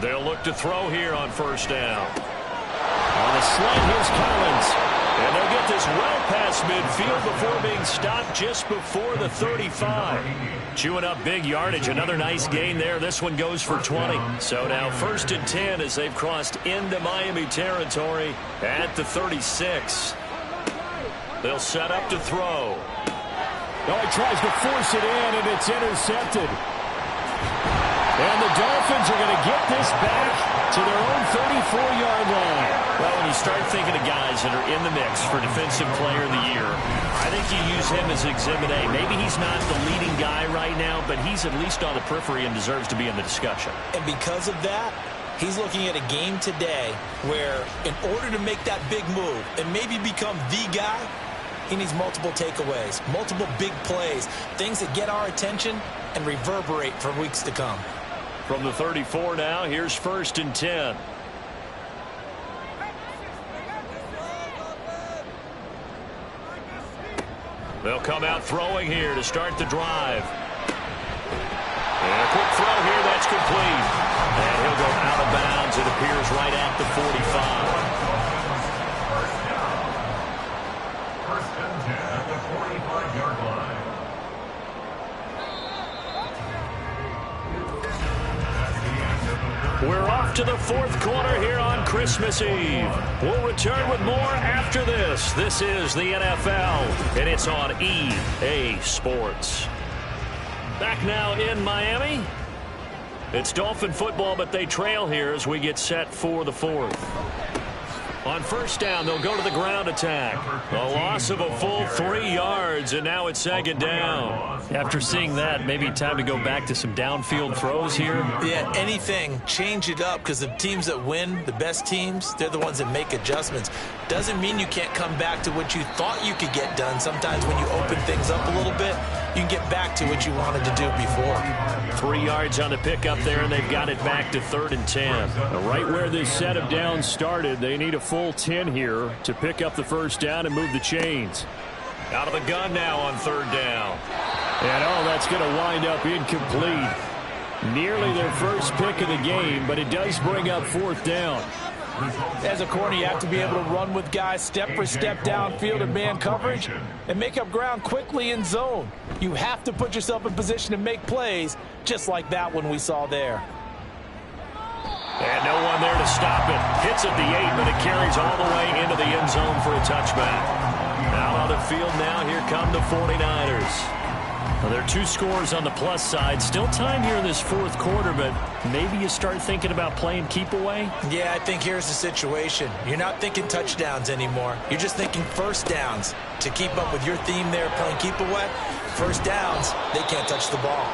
They'll look to throw here on first down. On the slant, here's Collins. And they'll get this well past midfield before being stopped just before the 35. Chewing up big yardage. Another nice gain there. This one goes for 20. So now 1st and 10 as they've crossed into Miami territory at the 36. They'll set up to throw. Oh, he tries to force it in, and it's intercepted. And the Dolphins are going to get this back to their own 34-yard line. Well, when you start thinking of guys that are in the mix for Defensive Player of the Year, I think you use him as Exhibit A. Maybe he's not the leading guy right now, but he's at least on the periphery and deserves to be in the discussion. And because of that, he's looking at a game today where in order to make that big move and maybe become the guy, he needs multiple takeaways, multiple big plays, things that get our attention and reverberate for weeks to come. From the 34 now, here's 1st and 10. They'll come out throwing here to start the drive. And a quick throw here, that's complete. And he'll go out of bounds, it appears, right at the 45. First and 10 at the 45-yard line. We're off to the 4th quarter here on Christmas Eve. We'll return with more after this. This is the NFL, and it's on EA Sports. Back now in Miami. It's Dolphin football, but they trail here as we get set for the 4th. On first down, they'll go to the ground attack. A loss of a full 3 yards, and now it's 2nd down. After seeing that, maybe time to go back to some downfield throws here. Yeah, anything. Change it up, because the teams that win, the best teams, they're the ones that make adjustments. Doesn't mean you can't come back to what you thought you could get done. Sometimes when you open things up a little bit, you can get back to what you wanted to do before. 3 yards on the pickup there, and they've got it back to 3rd and 10. Right where this set of downs started, they need a full 10 here to pick up the first down and move the chains. Out of the gun now on 3rd down. And that's going to wind up incomplete. Nearly their first pick of the game, but it does bring up 4th down. As a corner, you have to be able to run with guys step for step downfield in man coverage and make up ground quickly in zone. You have to put yourself in position to make plays, just like that one we saw there. And no one there to stop it. Hits at the 8, but it carries all the way into the end zone for a touchback. Out on the field now, here come the 49ers. Well, there are 2 scores on the plus side. Still time here in this 4th quarter, but maybe you start thinking about playing keep away? Yeah, I think here's the situation. You're not thinking touchdowns anymore. You're just thinking first downs. To keep up with your theme there, playing keep away, first downs, they can't touch the ball.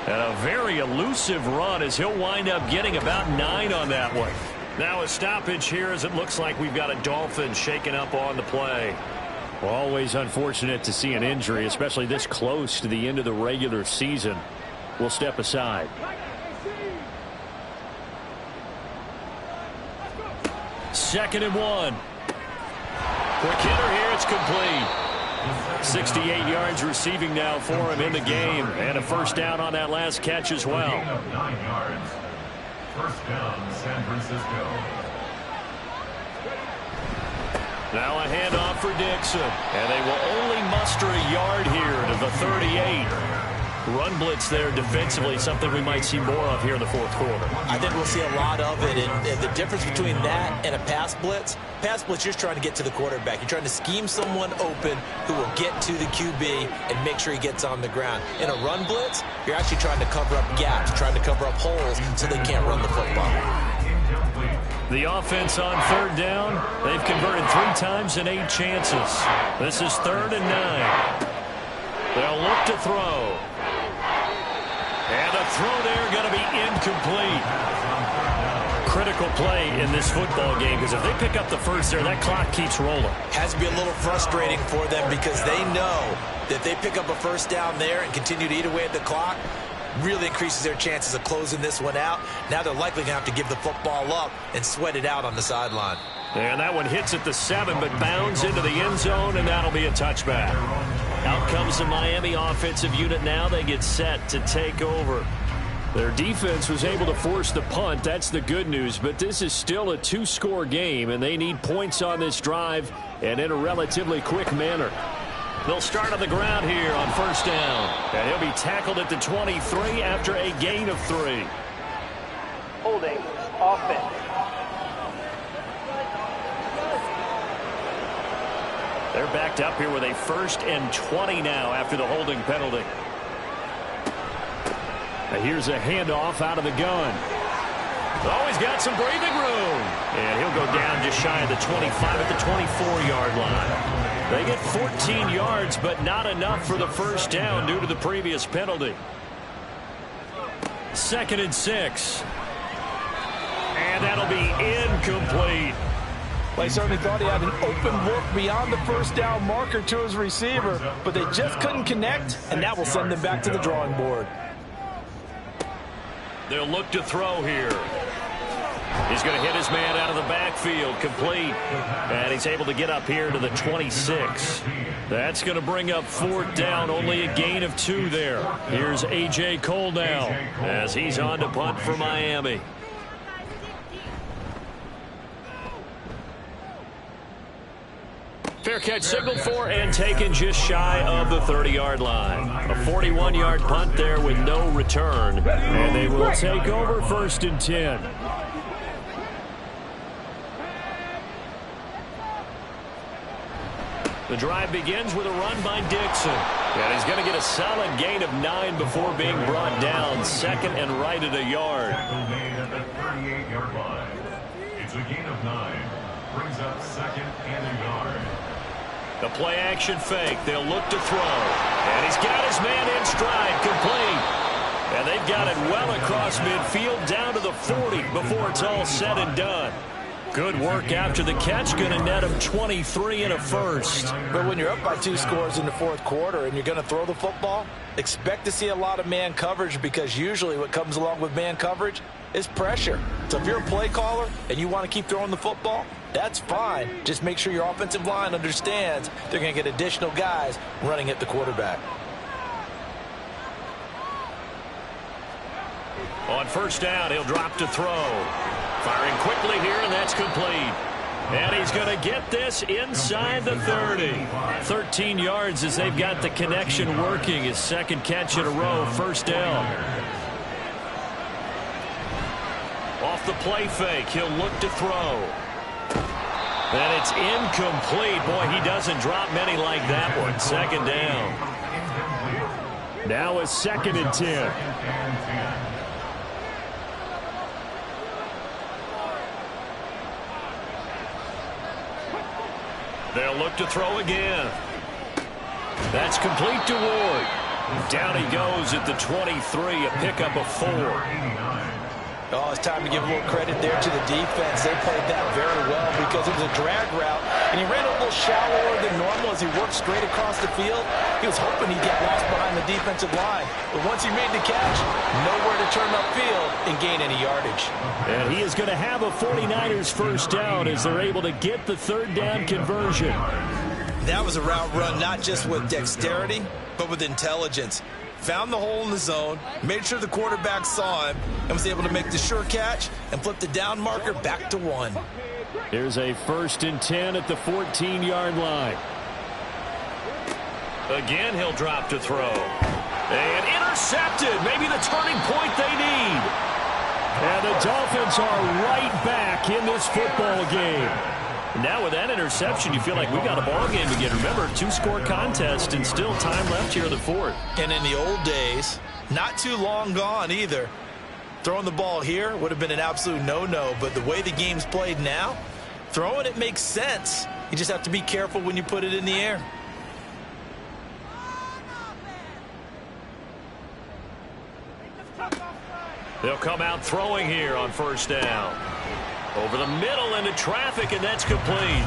And a very elusive run as he'll wind up getting about 9 on that one. Now a stoppage here as it looks like we've got a Dolphin shaken up on the play. Well, always unfortunate to see an injury, especially this close to the end of the regular season. We'll step aside. 2nd and 1. Quick hitter here. It's complete. 68 yards receiving now for him in the game. And a first down on that last catch as well. Gain of 9 yards. First down, San Francisco. Now a handoff for Dixon. And they will only muster a yard here to the 38. Run blitz there defensively, something we might see more of here in the fourth quarter. I think we'll see a lot of it. And the difference between that and a pass blitz, you're just trying to get to the quarterback. You're trying to scheme someone open who will get to the QB and make sure he gets on the ground. In a run blitz, you're actually trying to cover up gaps, trying to cover up holes so they can't run the football. The offense on 3rd down, they've converted 3 times in 8 chances. This is 3rd and 9. They'll look to throw. And a throw there going to be incomplete. Critical play in this football game, because if they pick up the first there, that clock keeps rolling. Has to be a little frustrating for them because they know that if they pick up a first down there and continue to eat away at the clock, really increases their chances of closing this one out. Now they're likely going to have to give the football up and sweat it out on the sideline. And that one hits at the 7, but bounds into the end zone, and that'll be a touchback. Out comes the Miami offensive unit now. They get set to take over. Their defense was able to force the punt. That's the good news, but this is still a 2-score game, and they need points on this drive and in a relatively quick manner. They'll start on the ground here on 1st down, and he'll be tackled at the 23 after a gain of 3. Holding offense. They're backed up here with a 1st and 20 now after the holding penalty. Now here's a handoff out of the gun. Oh, he's got some breathing room. And he'll go down just shy of the 25 at the 24-yard line. They get 14 yards, but not enough for the first down due to the previous penalty. 2nd and 6. And that'll be incomplete. Well, he certainly thought he had an open look beyond the first down marker to his receiver, but they just couldn't connect, and that will send them back to the drawing board. They'll look to throw here. He's going to hit his man out of the backfield, complete. And he's able to get up here to the 26. That's going to bring up 4th down, only a gain of 2 there. Here's A.J. Cole now as he's on to punt for Miami. Fair catch signaled for and taken just shy of the 30-yard line. A 41-yard punt there with no return. And they will take over 1st and 10. The drive begins with a run by Dixon. And he's going to get a solid gain of 9 before being brought down. 2nd and right at a yard. At the 38-yard line. It's a gain of 9. Brings up 2nd and a yard. The play action fake. They'll look to throw. And he's got his man in stride, complete. And they've got it well across midfield down to the 40 before it's all said and done. Good work after the catch. Going to net him 23 and a first. But when you're up by 2 scores in the 4th quarter and you're going to throw the football, expect to see a lot of man coverage, because usually what comes along with man coverage is pressure. So if you're a play caller and you want to keep throwing the football, that's fine. Just make sure your offensive line understands they're going to get additional guys running at the quarterback. On 1st down, he'll drop to throw. Firing quickly here, and that's complete. And he's going to get this inside the 30. 13 yards as they've got the connection working. His 2nd catch in a row, 1st down. Off the play fake, he'll look to throw. And it's incomplete. Boy, he doesn't drop many like that one. 2nd down. Now a 2nd and 10. They'll look to throw again. That's complete to Ward. Down he goes at the 23, a pickup of 4. Oh, it's time to give a little credit there to the defense. They played that very well because it was a drag route. and he ran a little shallower than normal as he worked straight across the field. He was hoping he'd get lost behind the defensive line, but once he made the catch, nowhere to turn upfield and gain any yardage. And he is going to have a 49ers first down as they're able to get the third down conversion. That was a route run not just with dexterity, but with intelligence. Found the hole in the zone, made sure the quarterback saw him, and was able to make the sure catch and flip the down marker back to 1. Here's a 1st and 10 at the 14-yard line. Again, he'll drop to throw. And intercepted. Maybe the turning point they need. And the Dolphins are right back in this football game. Now with that interception, you feel like we got a ball game again. Remember, 2-score contest and still time left here in the 4th. And in the old days, not too long gone either, throwing the ball here would have been an absolute no-no. But the way the game's played now, throwing it makes sense. You just have to be careful when you put it in the air. They'll come out throwing here on first down. Over the middle into traffic, and that's complete.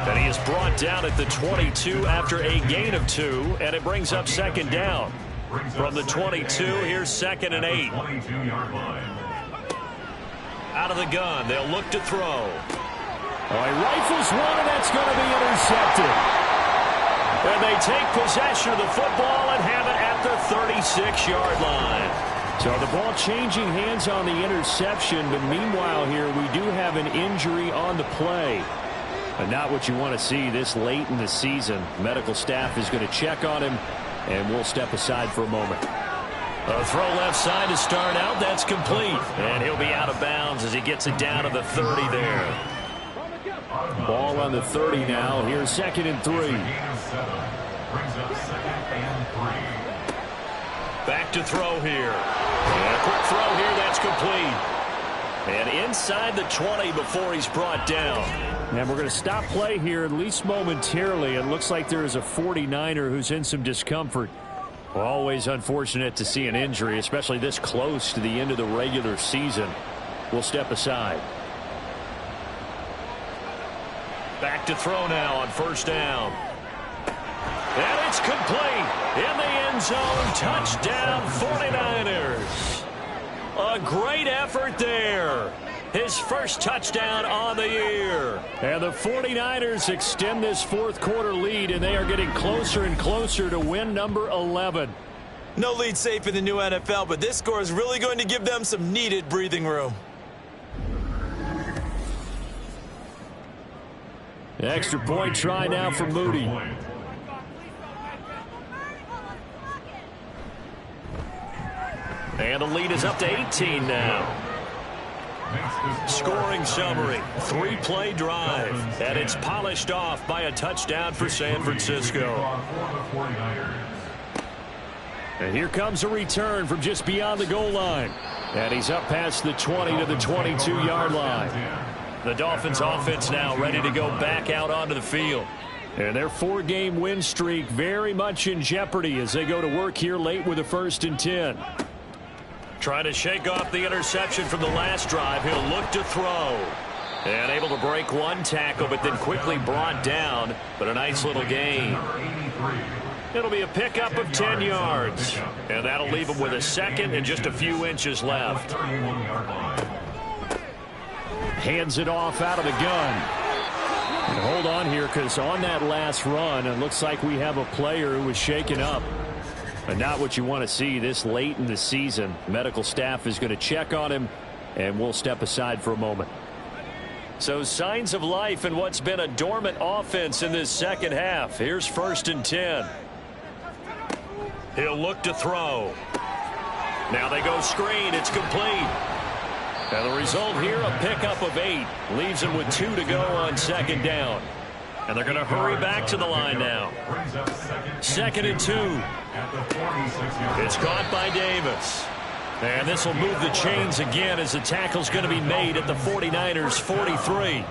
And he is brought down at the 22 after a gain of 2, and it brings up second down. From the 22, here's 2nd and 8. Out of the gun, they'll look to throw. Oh, he rifles one, and that's going to be intercepted. And they take possession of the football and have it at the 36-yard line. So the ball changing hands on the interception, but meanwhile here we do have an injury on the play. And not what you want to see this late in the season. Medical staff is going to check on him, and we'll step aside for a moment. A throw left side to start out. That's complete. And he'll be out of bounds as he gets it down to the 30 there. Ball on the 30 now. Here's 2nd and 3. Brings up 2nd and 3. Back to throw here. And a quick throw here. That's complete. And inside the 20 before he's brought down. And we're going to stop play here, at least momentarily. It looks like there is a 49er who's in some discomfort. Well, always unfortunate to see an injury, especially this close to the end of the regular season. We'll step aside. Back to throw now on first down. And it's complete. In the end zone. Touchdown 49ers. A great effort there. His first touchdown on the year. And the 49ers extend this 4th quarter lead, and they are getting closer and closer to win number 11. No lead safe in the new NFL, but this score is really going to give them some needed breathing room. Extra point try now for Moody. And the lead is up to 18 now. Scoring summary, 3-play drive, and it's polished off by a touchdown for San Francisco. And here comes a return from just beyond the goal line. And he's up past the 20 to the 22-yard line. The Dolphins offense now ready to go back out onto the field. And their 4-game win streak very much in jeopardy as they go to work here late with a 1st and 10. Trying to shake off the interception from the last drive. He'll look to throw. And able to break one tackle, but then quickly brought down. But a nice little gain. It'll be a pickup of 10 yards. And that'll leave him with a 2nd and just a few inches left. Hands it off out of the gun. And hold on here, because on that last run, it looks like we have a player who was shaken up. And not what you want to see this late in the season. Medical staff is going to check on him, and we'll step aside for a moment. So signs of life in what's been a dormant offense in this second half. Here's 1st and 10. He'll look to throw. Now they go screen. It's complete. And the result here, a pickup of 8. Leaves him with 2 to go on 2nd down. And they're going to hurry back to the line now. 2nd and 2. It's caught by Davis. And this will move the chains again as the tackle's going to be made at the 49ers 43.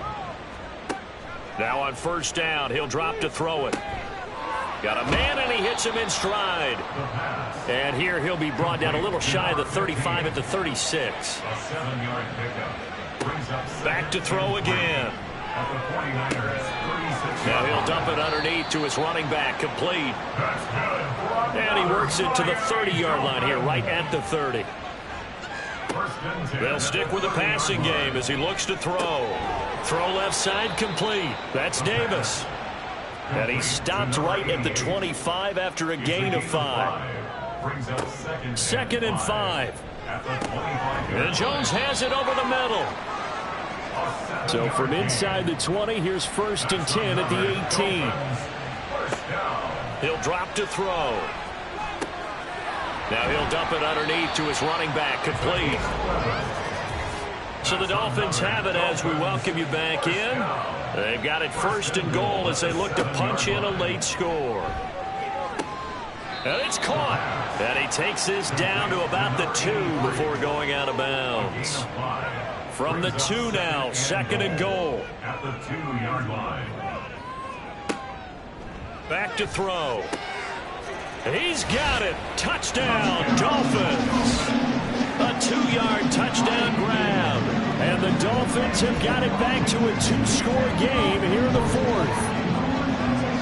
Now on first down, he'll drop to throw it. Got a man, and he hits him in stride. And here he'll be brought down a little shy of the 35 at the 36. Back to throw again. at the 49ers 36. Now he'll dump it underneath to his running back, complete. That's good. And he works it to the 30-yard line here, right at the 30. They'll stick with the passing game as he looks to throw. Throw left side, complete. That's Davis. And he stopped right at the 25 after a gain of 5. Brings up second and 5. at the 25. And Jones has it over the middle. So from inside the 20, here's 1st and 10 at the 18. He'll drop to throw. Now he'll dump it underneath to his running back, complete. So the Dolphins have it as we welcome you back in. They've got it 1st and goal as they look to punch in a late score. And it's caught. And he takes this down to about the 2 before going out of bounds. From the 2 now, 2nd and goal. At the 2-yard line. Back to throw. He's got it. Touchdown, Dolphins. A 2-yard touchdown grab. And the Dolphins have got it back to a 2-score game here in the 4th.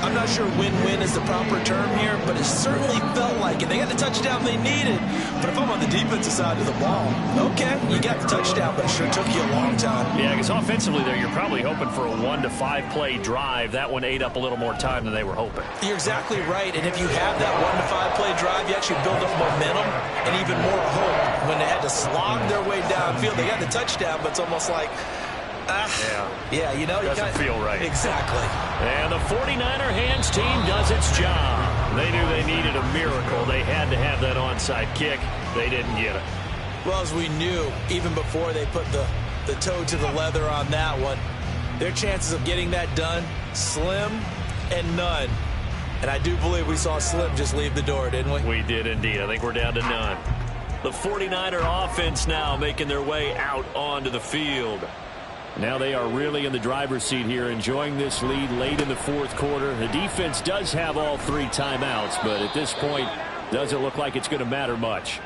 I'm not sure win-win is the proper term here, but it certainly felt like it. They got the touchdown they needed. But if I'm on the defensive side of the ball, okay, you got the touchdown, but it sure took you a long time. Yeah, because offensively there, you're probably hoping for a 1 to 5 play drive. That one ate up a little more time than they were hoping. You're exactly right, and if you have that 1 to 5 play drive, you actually build up momentum and even more hope. When they had to slog their way downfield, they got the touchdown, but it's almost like, yeah, you know, doesn't feel right. Exactly. And the 49er hands team does its job. They knew they needed a miracle. They had to have that onside kick. They didn't get it. Well, as we knew, even before they put the toe to the leather on that one, their chances of getting that done, slim and none. And I do believe we saw Slim just leave the door, didn't we? We did indeed. I think we're down to none. The 49er offense now making their way out onto the field. Now they are really in the driver's seat here, enjoying this lead late in the 4th quarter. The defense does have all 3 timeouts, but at this point, doesn't look like it's going to matter much.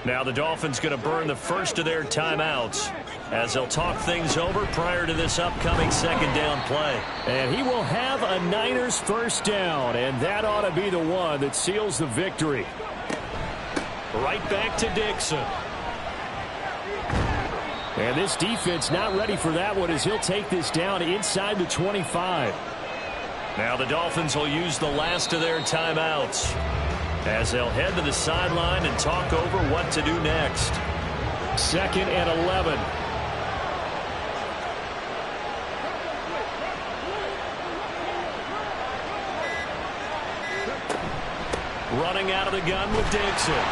Now the Dolphins going to burn the first of their timeouts as they'll talk things over prior to this upcoming 2nd down play. And he will have a Niners 1st down, and that ought to be the one that seals the victory. Right back to Dixon. And this defense not ready for that one as he'll take this down inside the 25. Now the Dolphins will use the last of their timeouts as they'll head to the sideline and talk over what to do next. 2nd and 11. Running out of the gun with Dixon.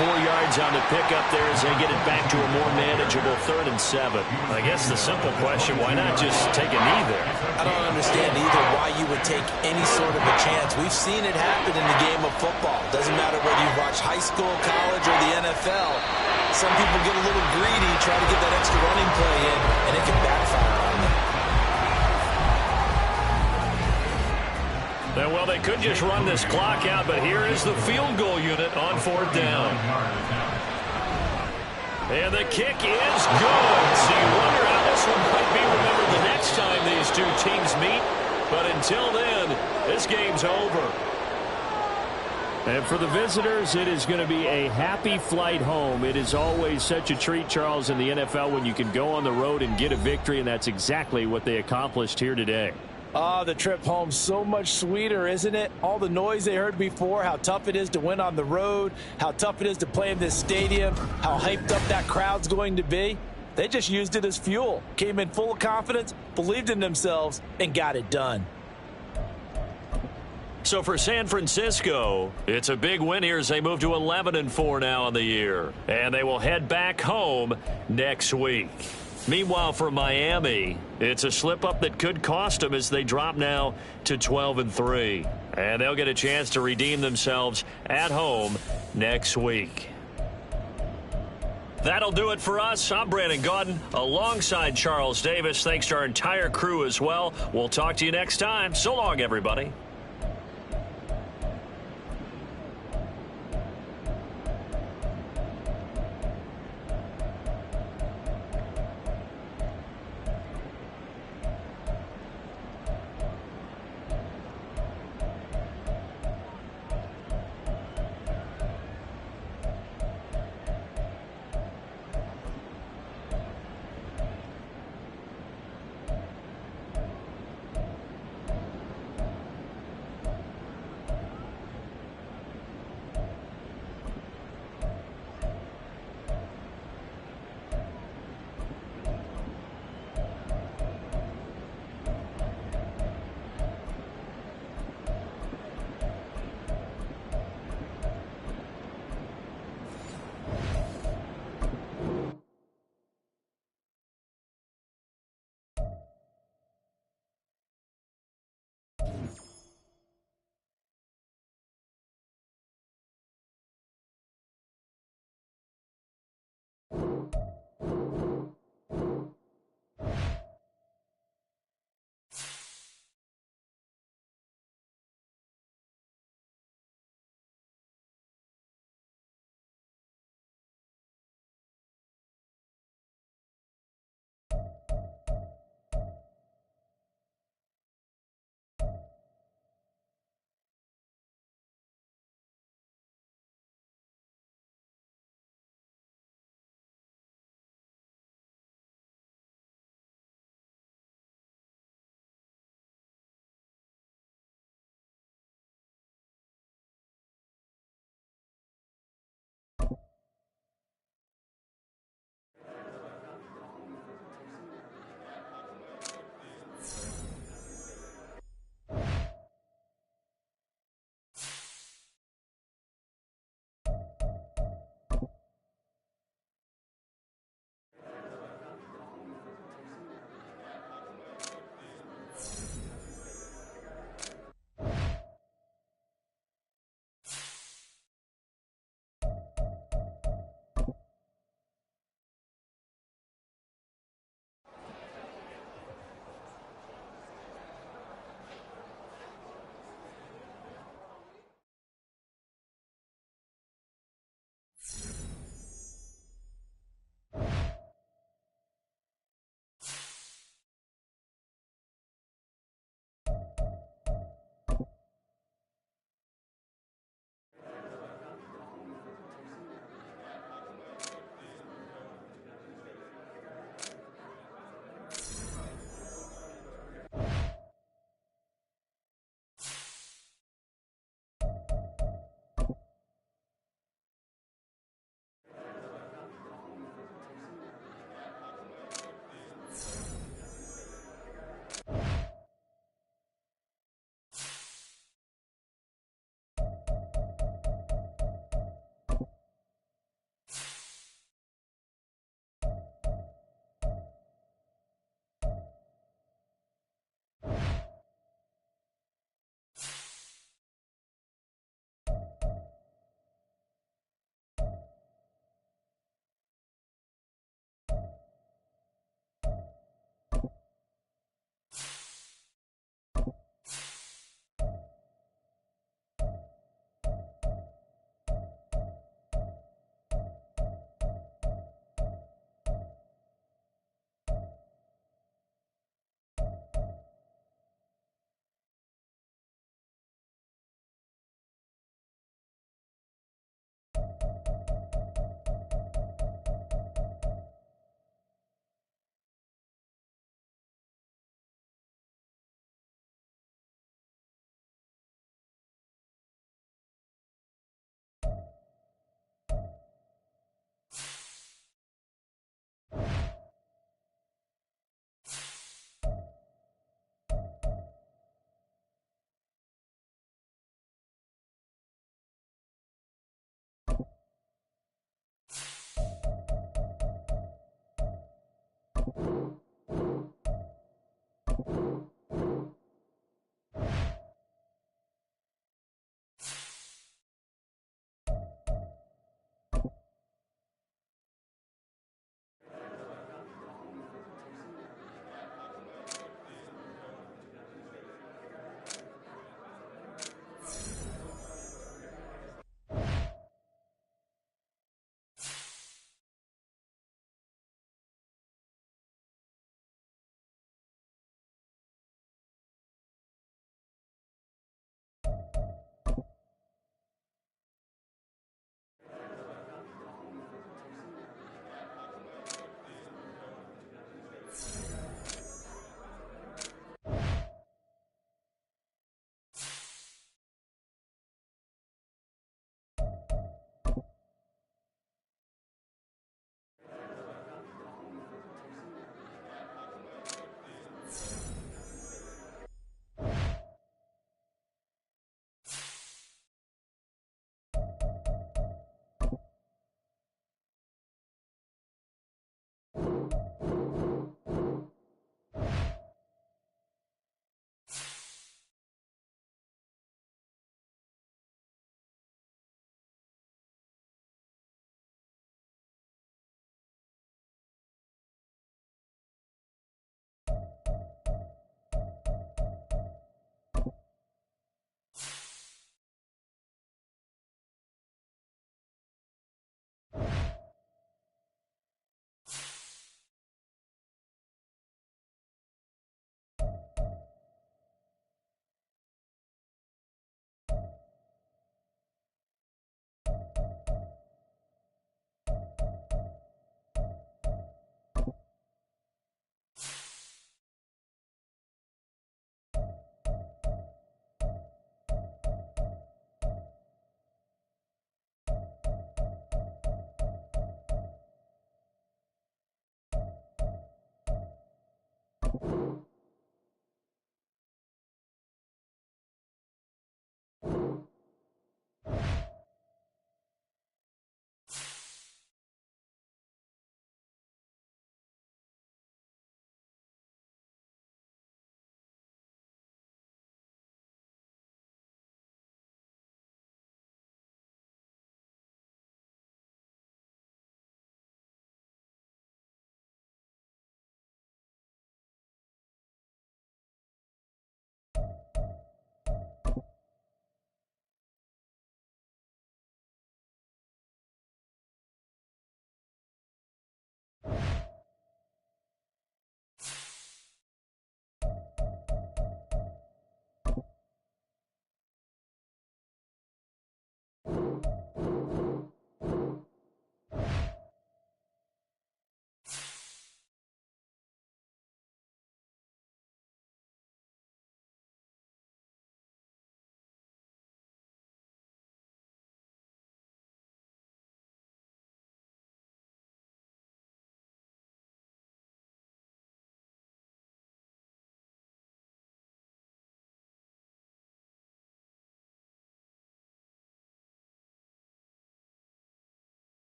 4 yards on the pickup there as they get it back to a more manageable 3rd and 7. I guess the simple question, why not just take a knee there? I don't understand either why you would take any sort of a chance. We've seen it happen in the game of football. Doesn't matter whether you watch high school, college, or the NFL. Some people get a little greedy, try to get that extra running play in, and it can backfire on them. Well, they could just run this clock out, but here is the field goal unit on 4th down. And the kick is good. So you wonder how this one might be remembered the next time these two teams meet. But until then, this game's over. And for the visitors, it is going to be a happy flight home. It is always such a treat, Charles, in the NFL when you can go on the road and get a victory, and that's exactly what they accomplished here today. The trip home so much sweeter, isn't it? All the noise they heard before, how tough it is to win on the road, how tough it is to play in this stadium, how hyped up that crowd's going to be. They just used it as fuel, came in full of confidence, believed in themselves, and got it done. So for San Francisco, it's a big win here as they move to 11-4 now on the year. And they will head back home next week. Meanwhile, for Miami, it's a slip-up that could cost them as they drop now to 12-3. And they'll get a chance to redeem themselves at home next week. That'll do it for us. I'm Brandon Gaudin alongside Charles Davis. Thanks to our entire crew as well. We'll talk to you next time. So long, everybody.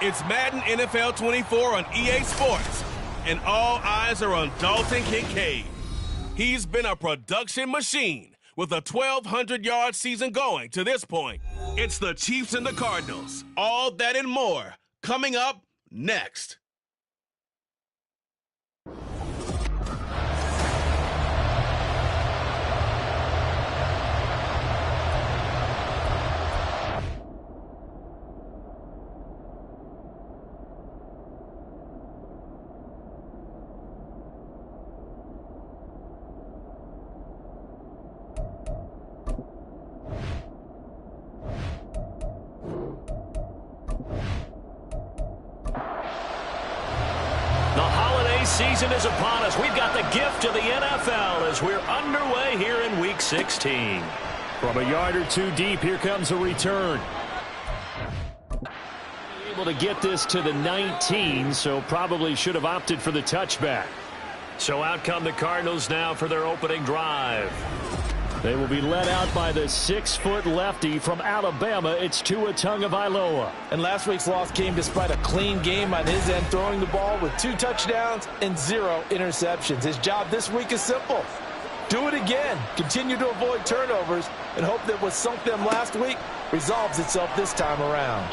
It's Madden NFL 24 on EA Sports, and all eyes are on Dalton Kincaid. He's been a production machine with a 1,200-yard season going to this point. It's the Chiefs and the Cardinals. All that and more coming up next. Season is upon us. We've got the gift of the NFL as we're underway here in Week 16. From a yard or two deep, here comes a return. Able to get this to the 19, so probably should have opted for the touchback. So out come the Cardinals now for their opening drive. They will be led out by the 6-foot lefty from Alabama. It's Tua Tagovailoa. And last week's loss came despite a clean game on his end, throwing the ball with 2 touchdowns and 0 interceptions. His job this week is simple. Do it again. Continue to avoid turnovers and hope that what sunk them last week resolves itself this time around.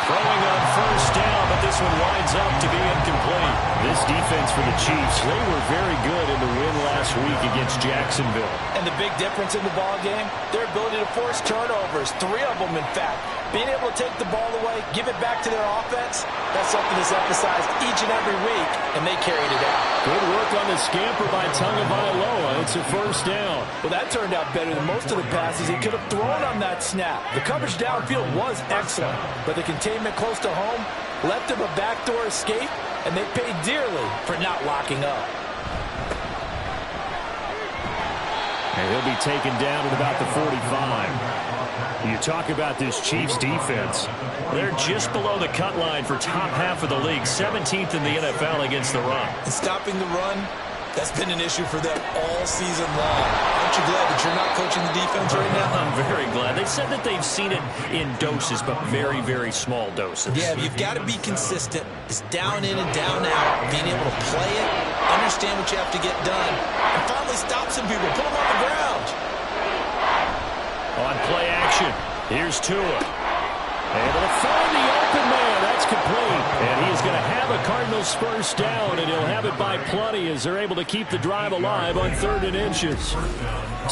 Throwing on first down, but this one winds up to be incomplete. This defense for the Chiefs, they were very good in the win last week against Jacksonville. And the big difference in the ball game, their ability to force turnovers, 3 of them in fact. Being able to take the ball away, give it back to their offense, that's something that's emphasized each and every week, and they carried it out. Good work on the scamper by Tagovailoa. It's a first down. Well, that turned out better than most of the passes he could have thrown on that snap. The coverage downfield was excellent, but the containment close to home left him a backdoor escape, and they paid dearly for not locking up. And he'll be taken down at about the 45. You talk about this Chiefs defense. They're just below the cut line for top half of the league, 17th in the NFL against the run. And stopping the run, that's been an issue for them all season long. Aren't you glad that you're not coaching the defense right now? I'm very glad. They said that they've seen it in doses, but very, very small doses. Yeah, you've got to be consistent. It's down in and down out. Being able to play it, understand what you have to get done, and finally stop some people, put them on the ground. On play action, here's Tua. Able to find the open man. That's complete. And he is going to have a Cardinals first down, and he'll have it by plenty as they're able to keep the drive alive on 3rd and inches.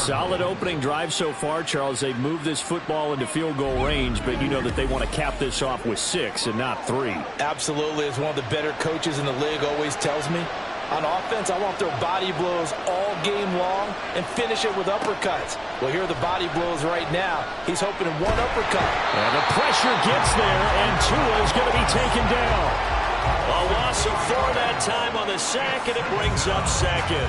Solid opening drive so far, Charles. They've moved this football into field goal range, but you know that they want to cap this off with 6 and not 3. Absolutely. As one of the better coaches in the league always tells me, on offense, I want their body blows all game long and finish it with uppercuts. Well, here are the body blows right now. He's hoping in one uppercut. And the pressure gets there, and Tua is going to be taken down. A loss of 4 that time on the sack, and it brings up 2nd.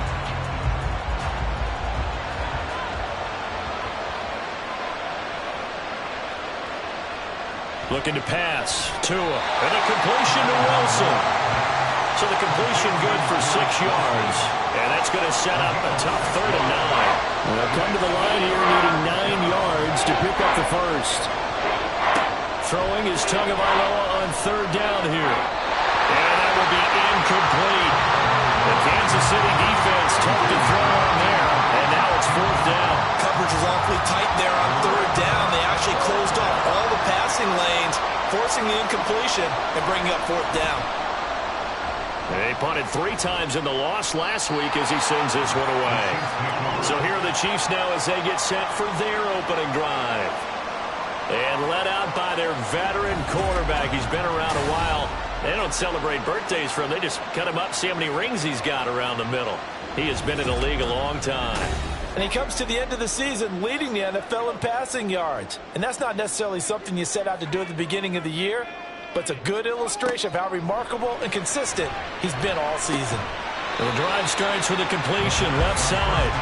Looking to pass. Tua, and a completion to Wilson. So the completion good for 6 yards. And that's going to set up a tough 3rd and 9. They'll come to the line here needing 9 yards to pick up the first. Throwing is Tagovailoa on 3rd down here. And that will be incomplete. The Kansas City defense tough to throw on there. And now it's 4th down. Coverage is awfully tight there on 3rd down. They actually closed off all the passing lanes, forcing the incompletion and bringing up 4th down. They punted 3 times in the loss last week as he sends this one away. So here are the Chiefs now as they get set for their opening drive. And led out by their veteran quarterback. He's been around a while. They don't celebrate birthdays for him. They just cut him up, see how many rings he's got around the middle. He has been in the league a long time. And he comes to the end of the season leading the NFL in passing yards. And that's not necessarily something you set out to do at the beginning of the year, but it's a good illustration of how remarkable and consistent he's been all season. And the drive starts with a completion left side.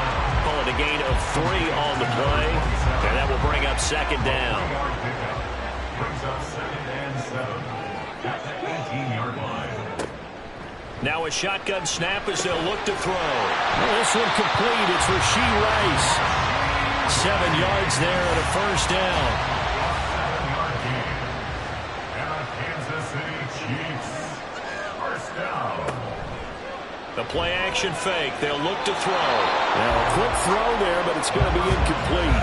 Ball and a gain of 3 on the play. And that will bring up second down. Brings up 2nd and 7 at the 18-yard line. Now a shotgun snap as they'll look to throw. This one complete. It's Rashee Rice. 7 yards there and a first down. 7-yard gain. And the Kansas City Chiefs. First down. The play action fake. They'll look to throw. Now a quick throw there, but it's going to be incomplete.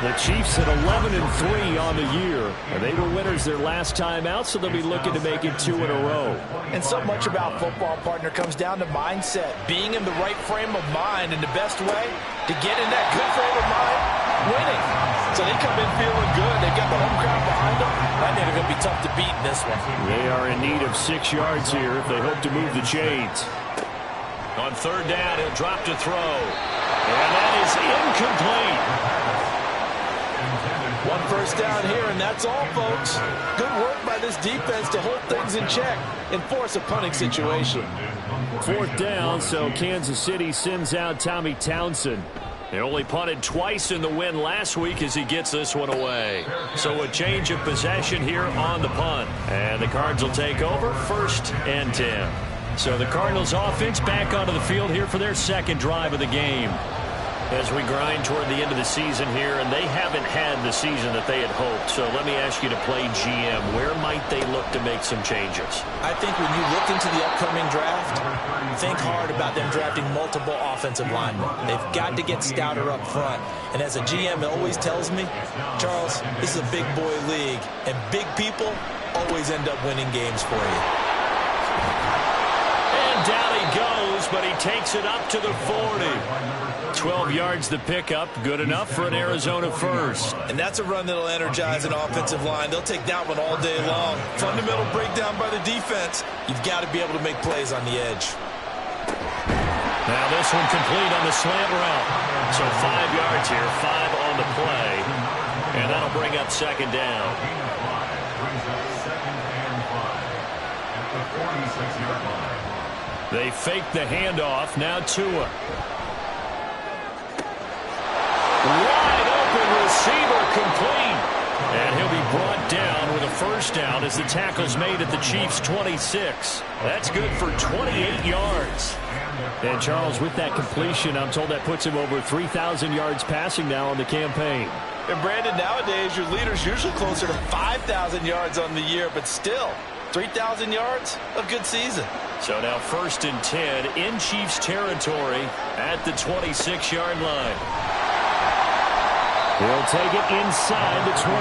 The Chiefs at 11-3 on the year. And they were winners their last time out, so they'll be looking to make it 2 in a row. And so much about football, partner, comes down to mindset. Being in the right frame of mind, and the best way to get in that good frame of mind, winning. So they come in feeling good. They've got the home crowd behind them. I think they're going to be tough to beat in this one. They are in need of 6 yards here if they hope to move the chains. On third down, he'll drop to throw. And that is incomplete. One first down here, and that's all, folks. Good work by this defense to hold things in check and force a punting situation. 4th down, so Kansas City sends out Tommy Townsend. They only punted twice in the win last week as he gets this one away. So a change of possession here on the punt. And the Cards will take over 1st and 10. So the Cardinals offense back onto the field here for their second drive of the game. As we grind toward the end of the season here, and they haven't had the season that they had hoped. So let me ask you to play GM. Where might they look to make some changes? I think when you look into the upcoming draft, think hard about them drafting multiple offensive linemen. They've got to get stouter up front. And as a GM, it always tells me, Charles, this is a big boy league, and big people always end up winning games for you. And down he goes, but he takes it up to the 40. 12 yards the pickup, good enough for an Arizona first. And that's a run that'll energize an offensive line. They'll take that one all day long. Fundamental breakdown by the defense. You've got to be able to make plays on the edge. Now this one complete on the slant route. So 5 yards here, 5 on the play. And that'll bring up second down. Brings up 2nd and 5 at the 46-yard line. They fake the handoff. Now Tua. Wide open receiver complete. And he'll be brought down with a first down as the tackle's made at the Chiefs' 26. That's good for 28 yards. And Charles, with that completion, I'm told that puts him over 3,000 yards passing now on the campaign. And Brandon, nowadays your leader's usually closer to 5,000 yards on the year, but still, 3,000 yards, a good season. So now 1st and 10 in Chiefs territory at the 26-yard line. He'll take it inside the 25.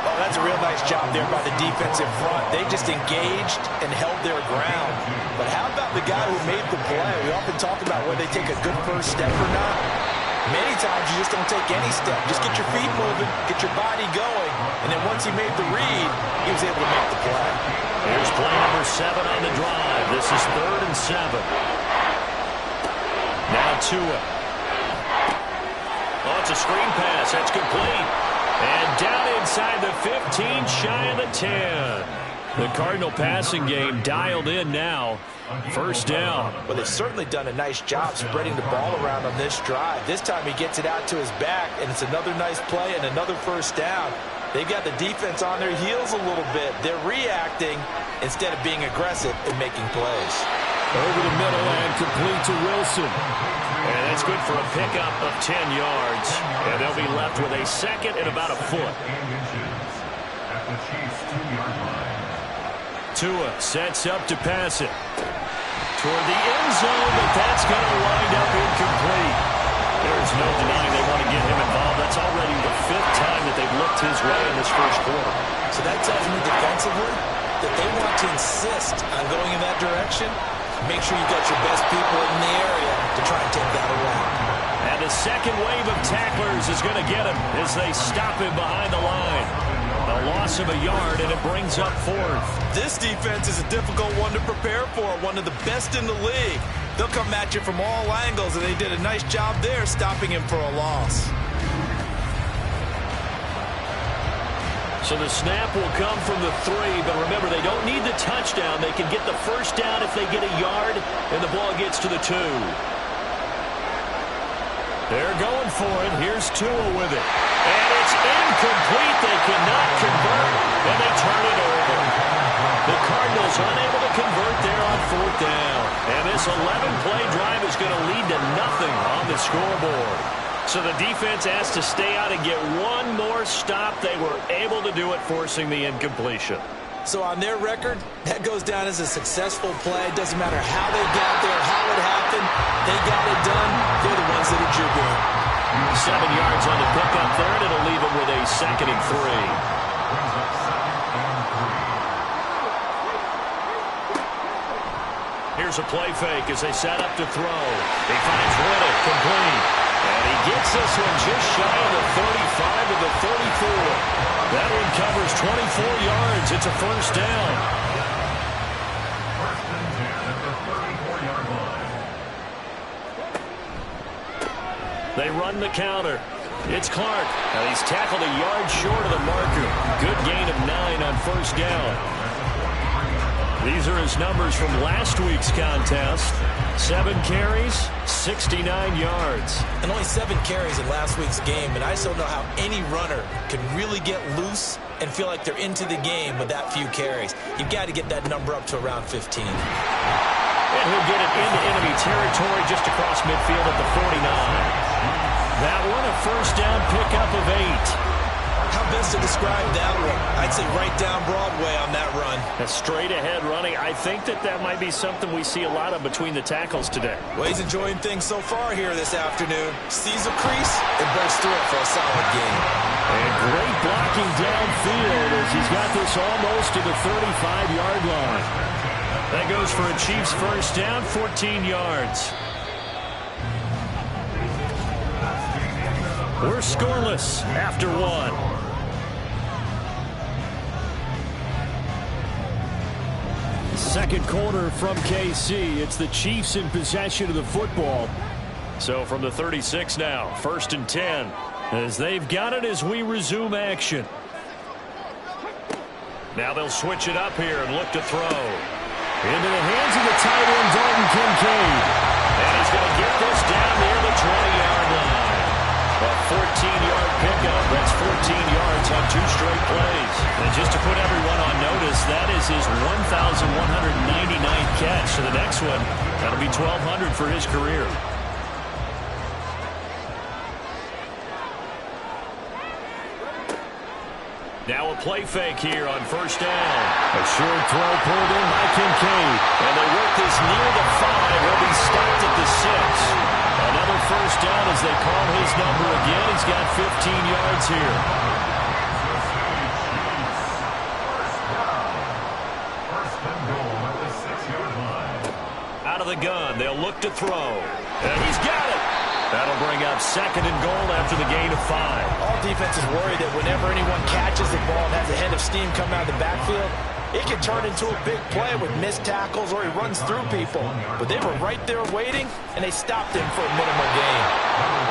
Oh, that's a real nice job there by the defense in front. They just engaged and held their ground. But how about the guy who made the play? We often talk about whether they take a good first step or not. Many times you just don't take any step. Just get your feet moving, get your body going. And then once he made the read, he was able to make the play. Here's play number 7 on the drive. This is 3rd and 7. Now Tua. Oh, it's a screen pass. That's complete. And down inside the 15, shy of the 10. The Cardinal passing game dialed in now. First down. Well, they've certainly done a nice job spreading the ball around on this drive. This time he gets it out to his back, and it's another nice play and another first down. They've got the defense on their heels a little bit. They're reacting instead of being aggressive and making plays. Over the middle and complete to Wilson. And that's good for a pickup of 10 yards. And they'll be left with a second and about a foot. At the Chiefs' 2-yard line. Tua sets up to pass it. Toward the end zone, but that's going to wind up incomplete. There's no denying they want to get him involved. That's already the 5th time that they've looked his way in this first quarter. So that tells me defensively that they want to insist on going in that direction. Make sure you got your best people in the area to try and take that away. And the second wave of tacklers is going to get him as they stop him behind the line. A loss of a yard, and it brings up 4th. This defense is a difficult one to prepare for, one of the best in the league. They'll come at you from all angles, and they did a nice job there stopping him for a loss. So the snap will come from the 3, but remember, they don't need the touchdown. They can get the first down if they get a yard, and the ball gets to the 2. They're going for it. Here's Tua with it. And it's incomplete. They cannot convert, and they turn it over. The Cardinals unable to convert there on 4th down. And this 11-play drive is going to lead to nothing on the scoreboard. So the defense has to stay out and get one more stop. They were able to do it, forcing the incompletion. So on their record, that goes down as a successful play. It doesn't matter how they got there, how it happened. They got it done. They're the ones that are jubilant. 7 yards on the pickup there, and it'll leave them with a 2nd and 3. Here's a play fake as they set up to throw. He finds Riddick, complete. And he gets this one just shy of the 35 to the 34. That one covers 24 yards. It's a 1st down. 1st and 10 at the 34-yard line. They run the counter. It's Clark. Now he's tackled a yard short of the marker. Good gain of 9 on 1st down. These are his numbers from last week's contest. 7 carries, 69 yards. And only 7 carries in last week's game, and I just don't know how any runner can really get loose and feel like they're into the game with that few carries. You've got to get that number up to around 15. And he'll get it into enemy territory just across midfield at the 49. That one a 1st down pickup of 8. How best to describe that one? I'd say right down Broadway on that run. That's straight ahead running. I think that might be something we see a lot of between the tackles today. Well, he's enjoying things so far here this afternoon. Sees a crease and breaks through it for a solid gain. And great blocking downfield as he's got this almost to the 35-yard line. That goes for a Chiefs 1st down, 14 yards. We're scoreless after 1. Second quarter from KC. It's the Chiefs in possession of the football. So from the 36 now, 1st and 10, as they've got it as we resume action. Now they'll switch it up here and look to throw. Into the hands of the tight end, Dalton Kincaid. And he's going to get this down near the 20-yard line. A 14-yard pickup. That's 14 yards on 2 straight plays. And just to put everyone on notice, that is his 1,199th catch. So the next one, that'll be 1,200 for his career. Now a play fake here on 1st down. A short throw pulled in by Kincaid. And they work this near the 5. He'll be stopped at the 6. Another 1st down as they call his number again. He's got 15 yards here. First and goal at the 6-yard line. Out of the gun, they'll look to throw. And he's got it. That'll bring up 2nd and goal after the gain of 5. All defenses worry that whenever anyone catches the ball and has a head of steam come out of the backfield, it can turn into a big play with missed tackles or he runs through people. But they were right there waiting, and they stopped him for a minimal gain.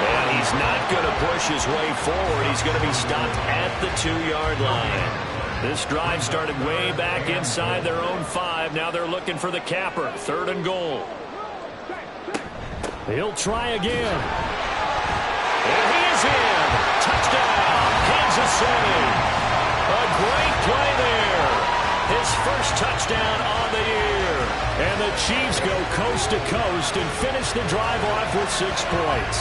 And he's not going to push his way forward. He's going to be stopped at the 2-yard line. This drive started way back inside their own 5. Now they're looking for the capper. 3rd and goal. He'll try again. And he is in. Touchdown, Kansas City. A great play there. His first touchdown on the year. And the Chiefs go coast to coast and finish the drive off with 6 points.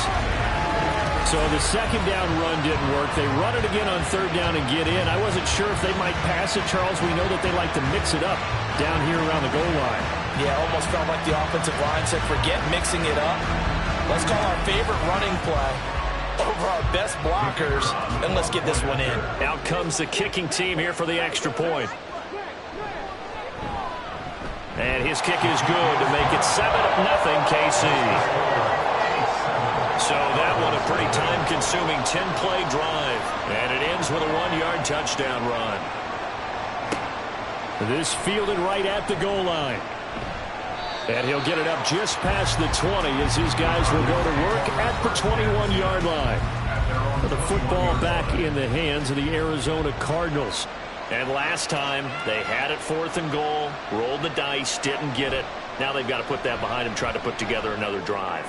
So the 2nd down run didn't work. They run it again on 3rd down and get in. I wasn't sure if they might pass it, Charles. We know that they like to mix it up down here around the goal line. Yeah, almost felt like the offensive line said, forget mixing it up. Let's call our favorite running play over our best blockers, and let's get this one in. Out comes the kicking team here for the extra point. And his kick is good to make it 7-0 KC. So that one a pretty time-consuming 10-play drive. And it ends with a 1-yard touchdown run. This fielded right at the goal line. And he'll get it up just past the 20 as his guys will go to work at the 21-yard line. With the football back in the hands of the Arizona Cardinals. And last time, they had it 4th and goal, rolled the dice, didn't get it. Now they've got to put that behind them, try to put together another drive.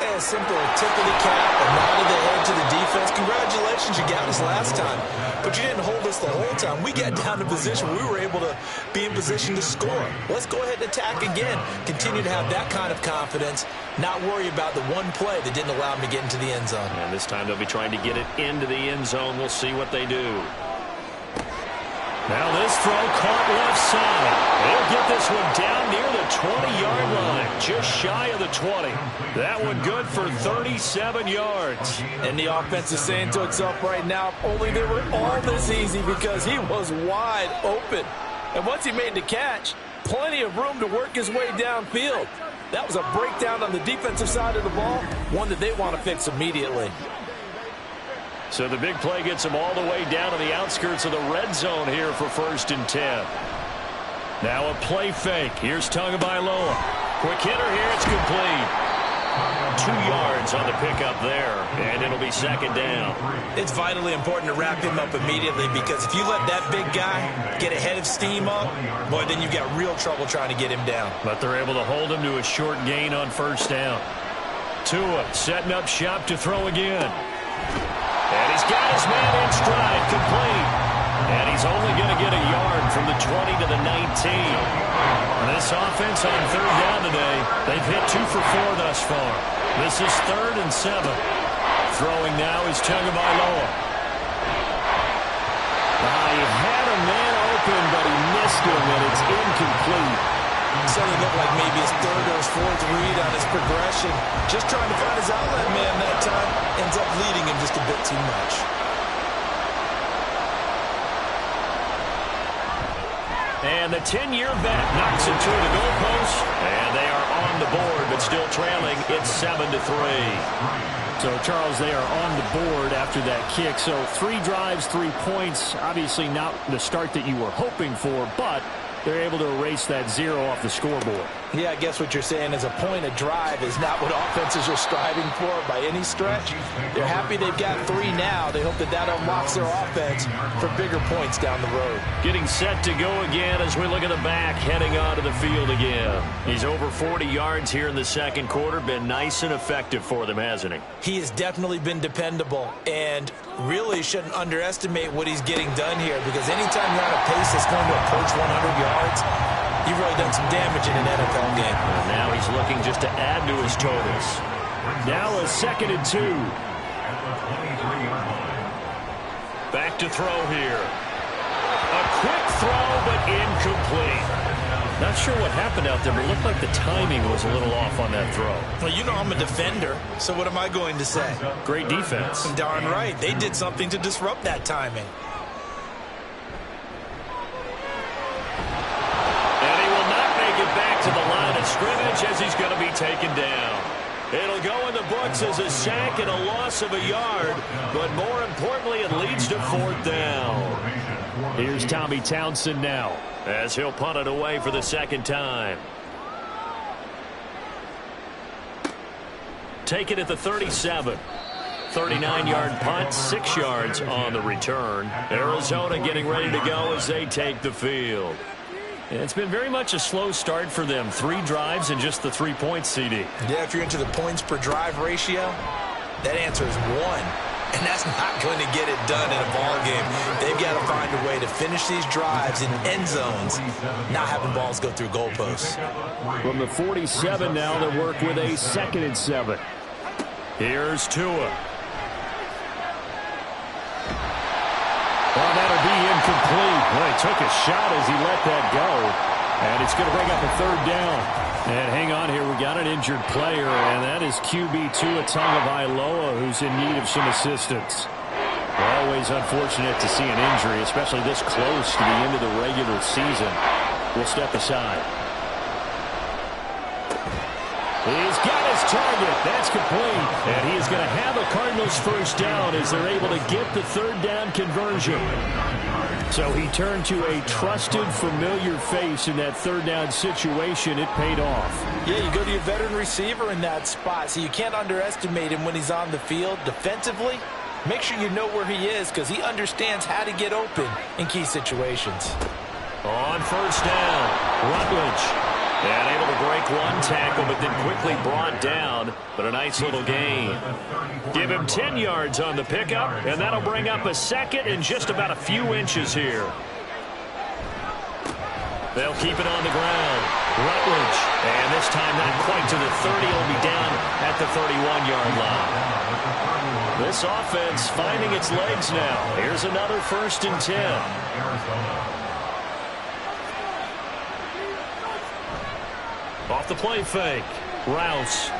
A simple tip of the cap, a nod of the head to the defense. Congratulations, you got us last time. But you didn't hold us the whole time. We got down to position where we were able to be in position to score. Let's go ahead and attack again. Continue to have that kind of confidence. Not worry about the one play that didn't allow them to get into the end zone. And this time they'll be trying to get it into the end zone. We'll see what they do. Now this throw caught left side. They'll get this one down near the 20-yard line, just shy of the 20. That one good for 37 yards. And the offense is saying to itself right now, if only they were all this easy, because he was wide open. And once he made the catch, plenty of room to work his way downfield. That was a breakdown on the defensive side of the ball, one that they want to fix immediately. So the big play gets him all the way down to the outskirts of the red zone here for 1st and 10. Now a play fake. Here's Tagovailoa. Quick hitter here. It's complete. 2 yards on the pickup there, and it'll be 2nd down. It's vitally important to wrap him up immediately, because if you let that big guy get ahead of steam up, boy, then you've got real trouble trying to get him down. But they're able to hold him to a short gain on 1st down. Tua setting up shop to throw again. And he's got his man in stride, complete. And he's only going to get a yard from the 20 to the 19. This offense on 3rd down today, they've hit 2 for 4 thus far. This is 3rd and 7. Throwing now is Tagovailoa. He had a man open, but he missed him, and it's incomplete. Certainly looked like maybe his 3rd or his 4th read on his progression. Just trying to find his outlet man that time. Ends up leading him just a bit too much. And the 10-year vet knocks it through the goalpost. And they are on the board, but still trailing. It's 7-3. So, Charles, they are on the board after that kick. So 3 drives, 3 points. Obviously not the start that you were hoping for, but they're able to erase that 0 off the scoreboard. Yeah, I guess what you're saying is a point a drive is not what offenses are striving for by any stretch. They're happy they've got 3 now. They hope that that unlocks their offense for bigger points down the road. Getting set to go again as we look at the back, heading onto the field again. He's over 40 yards here in the 2nd quarter. Been nice and effective for them, hasn't he? He has definitely been dependable, and really shouldn't underestimate what he's getting done here, because anytime you're on a pace that's going to approach 100 yards, you've really done some damage in an NFL game. And now he's looking just to add to his totals. Now a 2nd and 2. Back to throw here. A quick throw, but incomplete. Not sure what happened out there, but it looked like the timing was a little off on that throw. Well, you know I'm a defender, so what am I going to say? Great defense. Darn right. They did something to disrupt that timing. And he will not make it back to the line of scrimmage as he's going to be taken down. It'll go in the books as a sack and a loss of a yard, but more importantly, it leads to 4th down. Here's Tommy Townsend now, as he'll punt it away for the 2nd time. Take it at the 37. 39-yard punt, 6 yards on the return. Arizona getting ready to go as they take the field. It's been very much a slow start for them. 3 drives and just the 3 points, CD. Yeah, if you're into the points per drive ratio, that answer is 1. And that's not going to get it done in a ball game. They've got to find a way to finish these drives in end zones, not having balls go through goalposts. From the 47 now, they work with a 2nd and 7. Here's Tua. Well, that'll be incomplete. Well, he took a shot as he let that go. And it's going to bring up a 3rd down. And hang on here, we got an injured player, and that is QB Tua Tagovailoa, who's in need of some assistance. Always unfortunate to see an injury, especially this close to the end of the regular season. We'll step aside. He's got his target. That's complete. And he is going to have a Cardinals 1st down as they're able to get the 3rd down conversion. So he turned to a trusted, familiar face in that 3rd down situation. It paid off. Yeah, you go to your veteran receiver in that spot, so you can't underestimate him when he's on the field defensively. Make sure you know where he is, because he understands how to get open in key situations. On 1st down, Rutledge. And able to break one tackle, but then quickly brought down. But a nice little gain. Give him 10 yards on the pickup, and that'll bring up a second and just about a few inches here. They'll keep it on the ground. Rutledge, and this time not quite to the 30. It'll be down at the 31-yard line. This offense finding its legs now. Here's another 1st and 10. Off the play fake. Rouse.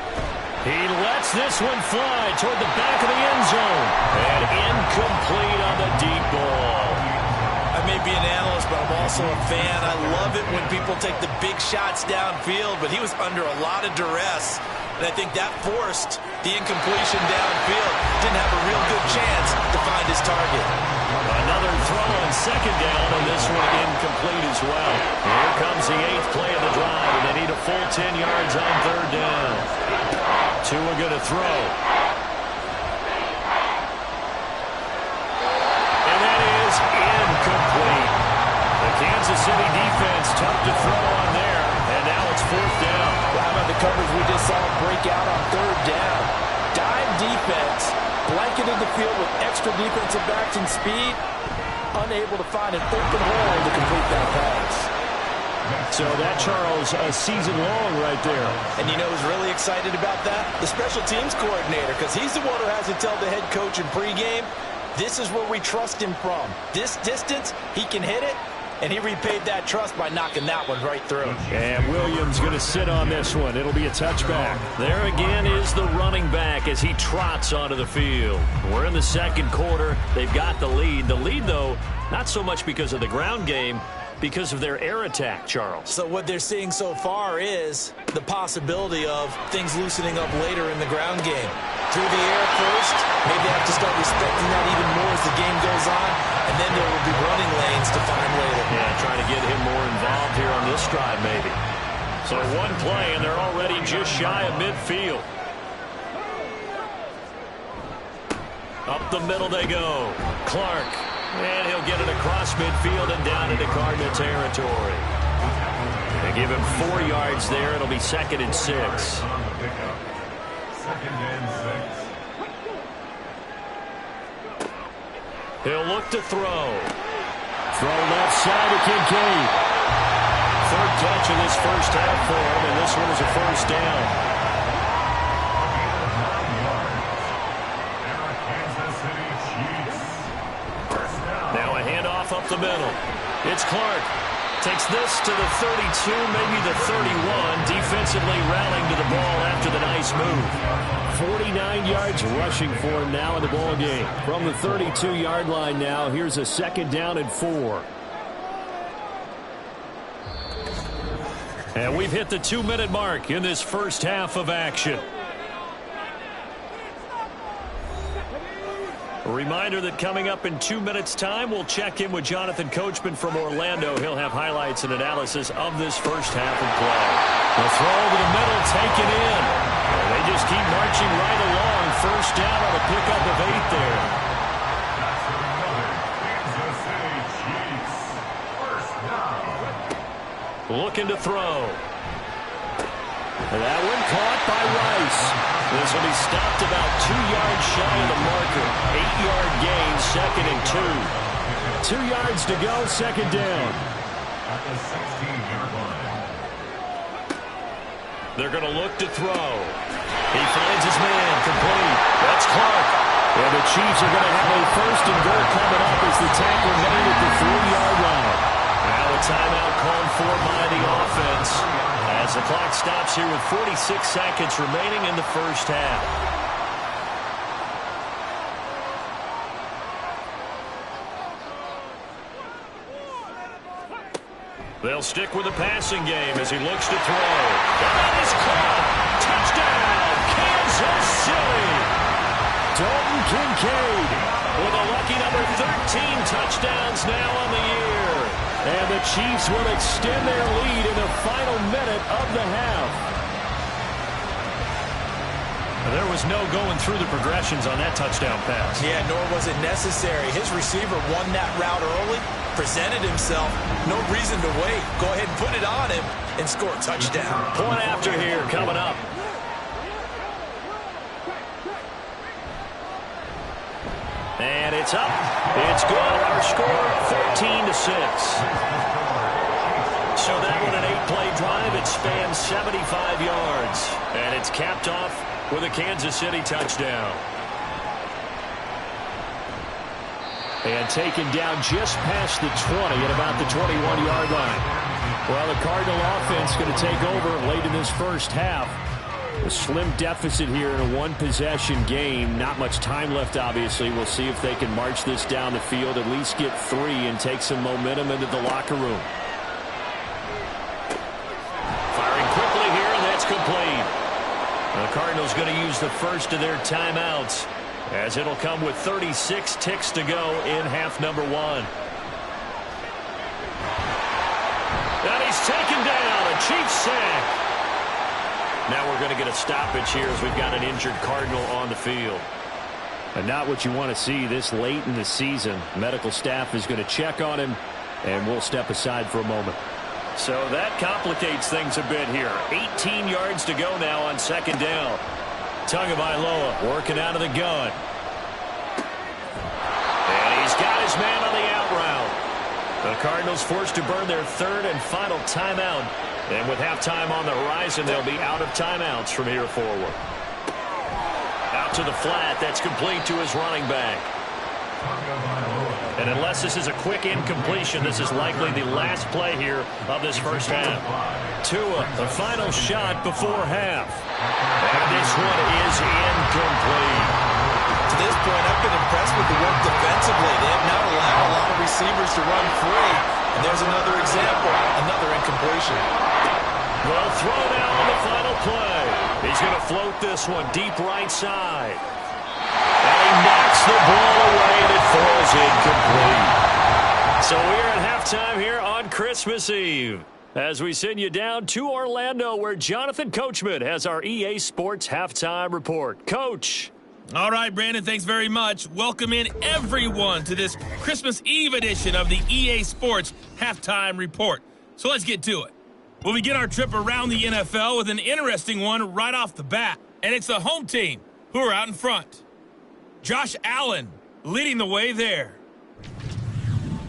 He lets this one fly toward the back of the end zone. And incomplete on the deep ball. I may be an analyst, but I'm also a fan. I love it when people take the big shots downfield, but he was under a lot of duress. And I think that forced the incompletion downfield. Didn't have a real good chance to find his target. Another throw on 2nd down, and this one incomplete as well. Here comes the 8th play of the drive, and they need a full 10 yards on 3rd down. Tua going to throw. And that is incomplete. The Kansas City defense tough to throw on there, and now it's 4th down. How about the coverage we just saw break out on 3rd down? Dime defense, blanketed the field with extra defensive backs and speed, unable to find an open hole to complete that pass. So that, Charles, a season long right there. And you know who's really excited about that? The special teams coordinator, because he's the one who has to tell the head coach in pregame, this is where we trust him from. This distance, he can hit it, and he repaid that trust by knocking that one right through. And Williams going to sit on this one. It'll be a touchback. There again is the running back as he trots onto the field. We're in the 2nd quarter. They've got the lead. The lead, though, not so much because of the ground game, because of their air attack, Charles. So what they're seeing so far is the possibility of things loosening up later in the ground game. Through the air first, maybe they have to start respecting that even more as the game goes on, and then there will be running lanes to find later. Yeah, trying to get him more involved here on this drive, maybe. So one play, and they're already just shy of midfield. Up the middle they go. Clark. And he'll get it across midfield and down into Cardinal territory. They give him 4 yards there. It'll be 2nd and 6. 2nd and 6. He'll look to throw. Throw left side to Kincaid. 3rd touch of this first half for him, and this one is a 1st down. Up the middle. It's Clark. Takes this to the 32, maybe the 31. Defensively rallying to the ball after the nice move. 49 yards rushing for him now in the ball game. From the 32-yard line now, here's a 2nd down and 4. And we've hit the 2-minute mark in this first half of action. A reminder that coming up in 2 minutes' time, we'll check in with Jonathan Coachman from Orlando. He'll have highlights and analysis of this first half of play. The throw over the middle taken in. And they just keep marching right along. 1st down on a pickup of 8 there. Looking to throw. And that one caught by Rice. This will be stopped about 2 yards shy of the marker. 8-yard gain, 2nd and 2. 2 yards to go, 2nd down. At the 16-yard line. They're going to look to throw. He finds his man, complete. That's Clark. And the Chiefs are going to have a 1st and goal coming up as the tackle made at the 3-yard line. Now a timeout called for by the offense as the clock stops here with 46 seconds remaining in the first half. They'll stick with the passing game as he looks to throw. And that is caught. Touchdown, Kansas City. Dalton Kincaid with a lucky number 13 touchdowns now on the year. And the Chiefs will extend their lead in the final minute of the half. There was no going through the progressions on that touchdown pass. Yeah, nor was it necessary. His receiver won that route early, presented himself. No reason to wait. Go ahead and put it on him and score a touchdown. Point after here coming up. And it's up. It's good. Our score, 14-6. So that one, an 8-play drive. It spans 75 yards. And it's capped off with a Kansas City touchdown. And taken down just past the 20 at about the 21-yard line. Well, the Cardinal offense going to take over late in this first half. A slim deficit here in a one-possession game. Not much time left, obviously. We'll see if they can march this down the field, at least get 3, and take some momentum into the locker room. Firing quickly here, and that's complete. The Cardinals going to use the first of their timeouts, as it'll come with 36 ticks to go in half number 1. And he's taken down. A Chiefs sack. Now we're going to get a stoppage here as we've got an injured Cardinal on the field. And not what you want to see this late in the season. Medical staff is going to check on him, and we'll step aside for a moment. So that complicates things a bit here. 18 yards to go now on second down. Tagovailoa working out of the gun. And he's got his man on the out route. The Cardinals forced to burn their third and final timeout. And with halftime on the horizon, they'll be out of timeouts from here forward. Out to the flat. That's complete to his running back. And unless this is a quick incompletion, this is likely the last play here of this first half. Tua, the final shot before half. And this one is incomplete. To this point, I've been impressed with the work defensively. They have not allowed a lot of receivers to run free. And there's another example, another incompletion. Well, throw down on the final play. He's going to float this one deep right side. And he knocks the ball away, and it falls incomplete. So we're at halftime here on Christmas Eve, as we send you down to Orlando, where Jonathan Coachman has our EA Sports Halftime Report. Coach. All right, Brandon, thanks very much. Welcome in everyone to this Christmas Eve edition of the EA Sports Halftime Report. So let's get to it. We'll begin our trip around the NFL with an interesting one right off the bat. And it's the home team who are out in front. Josh Allen leading the way there.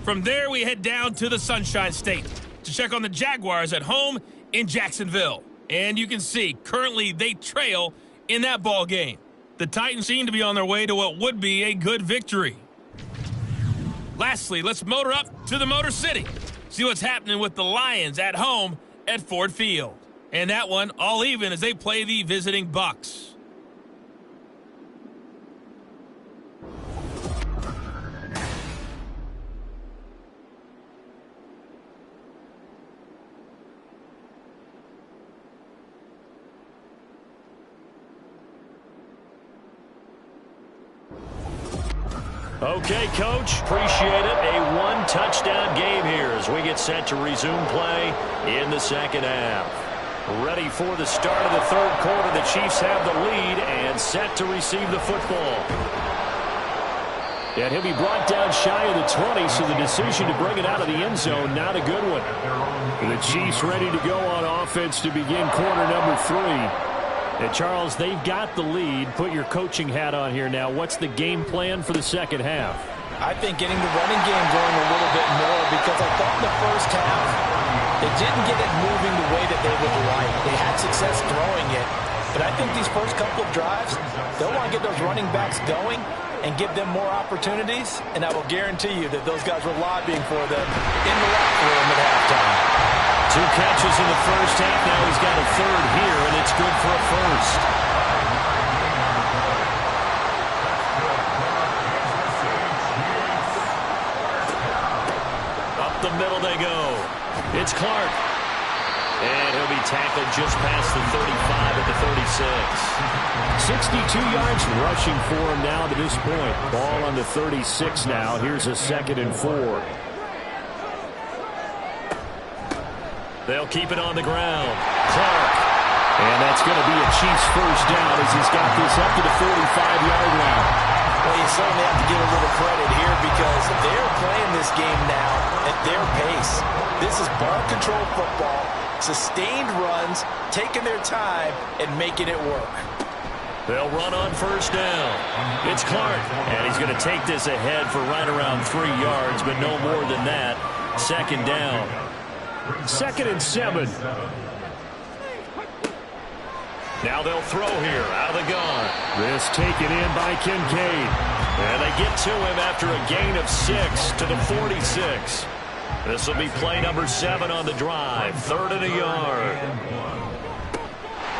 From there, we head down to the Sunshine State to check on the Jaguars at home in Jacksonville. And you can see, currently they trail in that ball game. The Titans seem to be on their way to what would be a good victory. Lastly, let's motor up to the Motor City. See what's happening with the Lions at home at Ford Field. And that one all even as they play the visiting Bucs. Okay, Coach, appreciate it. A one-touchdown game here as we get set to resume play in the second half. Ready for the start of the third quarter. The Chiefs have the lead and set to receive the football. And he'll be brought down shy of the 20, so the decision to bring it out of the end zone, not a good one. The Chiefs ready to go on offense to begin quarter number 3. And, Charles, they've got the lead. Put your coaching hat on here now. What's the game plan for the second half? I think getting the running game going a little bit more, because I thought in the first half they didn't get it moving the way that they would like. They had success throwing it. But I think these first couple of drives, they'll want to get those running backs going and give them more opportunities. And I will guarantee you that those guys were lobbying for them in the locker room at halftime. 2 catches in the first half. Now he's got a third here, and it's good for a first. Up the middle they go. It's Clark. And he'll be tackled just past the 35 at the 36. 62 yards rushing for him now to this point. Ball on the 36 now. Here's a 2nd and 4. They'll keep it on the ground. Clark. And that's going to be a Chiefs first down as he's got this up to the 45-yard line. Well, you certainly have to give a little credit here because they're playing this game now at their pace. This is ball control football, sustained runs, taking their time, and making it work. They'll run on first down. It's Clark, and he's going to take this ahead for right around 3 yards, but no more than that. Second down. 2nd and 7. Now they'll throw here out of the gun. This taken in by Kincaid. And they get to him after a gain of 6 to the 46. This will be play number 7 on the drive. 3rd and a yard.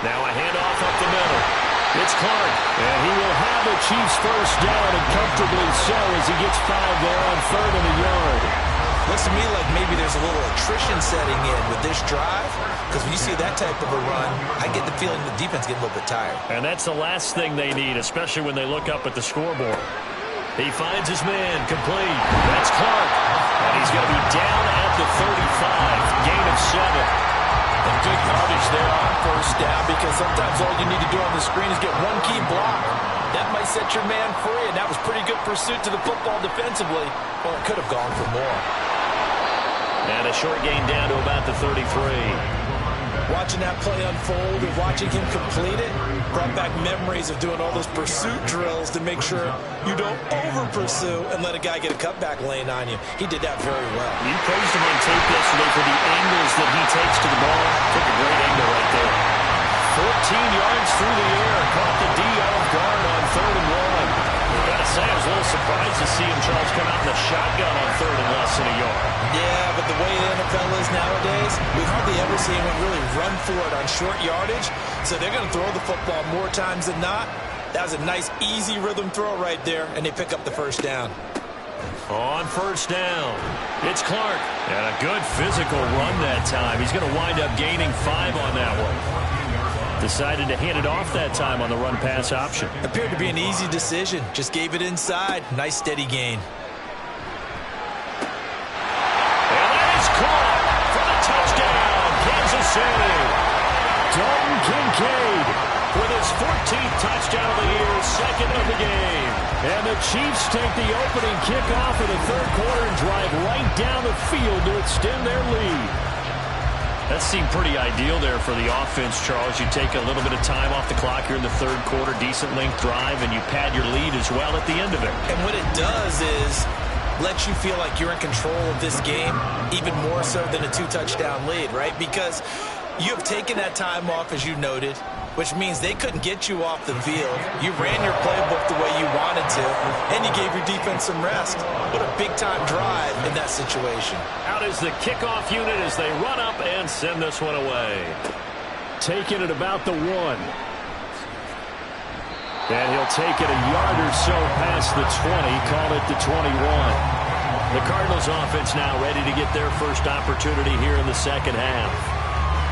Now a handoff up the middle. It's Clark, and he will have the Chiefs first down, and comfortably so as he gets 5 there on 3rd and a yard. Looks to me like maybe there's a little attrition setting in with this drive, because when you see that type of a run, I get the feeling the defense gets a little bit tired. And that's the last thing they need, especially when they look up at the scoreboard. He finds his man, complete. That's Clark, and he's going to be down at the 35, gain of 7. And good yardage there on first down because sometimes all you need to do on the screen is get one key block. That might set your man free, and that was pretty good pursuit to the football defensively. Well, it could have gone for more. And a short gain down to about the 33. Watching that play unfold and watching him complete it brought back memories of doing all those pursuit drills to make sure you don't over-pursue and let a guy get a cutback lane on you. He did that very well. You praised him on tape yesterday for the angles that he takes to the ball. Took a great angle right there. 14 yards through the air. Caught the D off guard on 3rd and 1. Gotta say, I was a little surprised to see him, Charles, come out in the shotgun on 3rd and less than a yard. Yeah, but the way the NFL is nowadays, we hardly ever see anyone really run for it on short yardage. So they're going to throw the football more times than not. That was a nice, easy rhythm throw right there, and they pick up the first down. On first down, it's Clark. And a good physical run that time. He's going to wind up gaining 5 on that one. Decided to hand it off that time on the run-pass option. Appeared to be an easy decision. Just gave it inside. Nice, steady gain. And that is caught for the touchdown, Kansas City. Dalton Kincaid with his 14th touchdown of the year, 2nd of the game. And the Chiefs take the opening kickoff of the 3rd quarter and drive right down the field to extend their lead. That seemed pretty ideal there for the offense, Charles. You take a little bit of time off the clock here in the 3rd quarter, decent length drive, and you pad your lead as well at the end of it. And what it does is let you feel like you're in control of this game, even more so than a 2-touchdown lead, right? Because you have taken that time off, as you noted, which means they couldn't get you off the field. You ran your playbook the way you wanted to, and you gave your defense some rest. What a big-time drive in that situation. Out is the kickoff unit as they run up and send this one away. Taking it about the 1. And he'll take it a yard or so past the 20, call it the 21. The Cardinals offense now ready to get their first opportunity here in the 2nd half.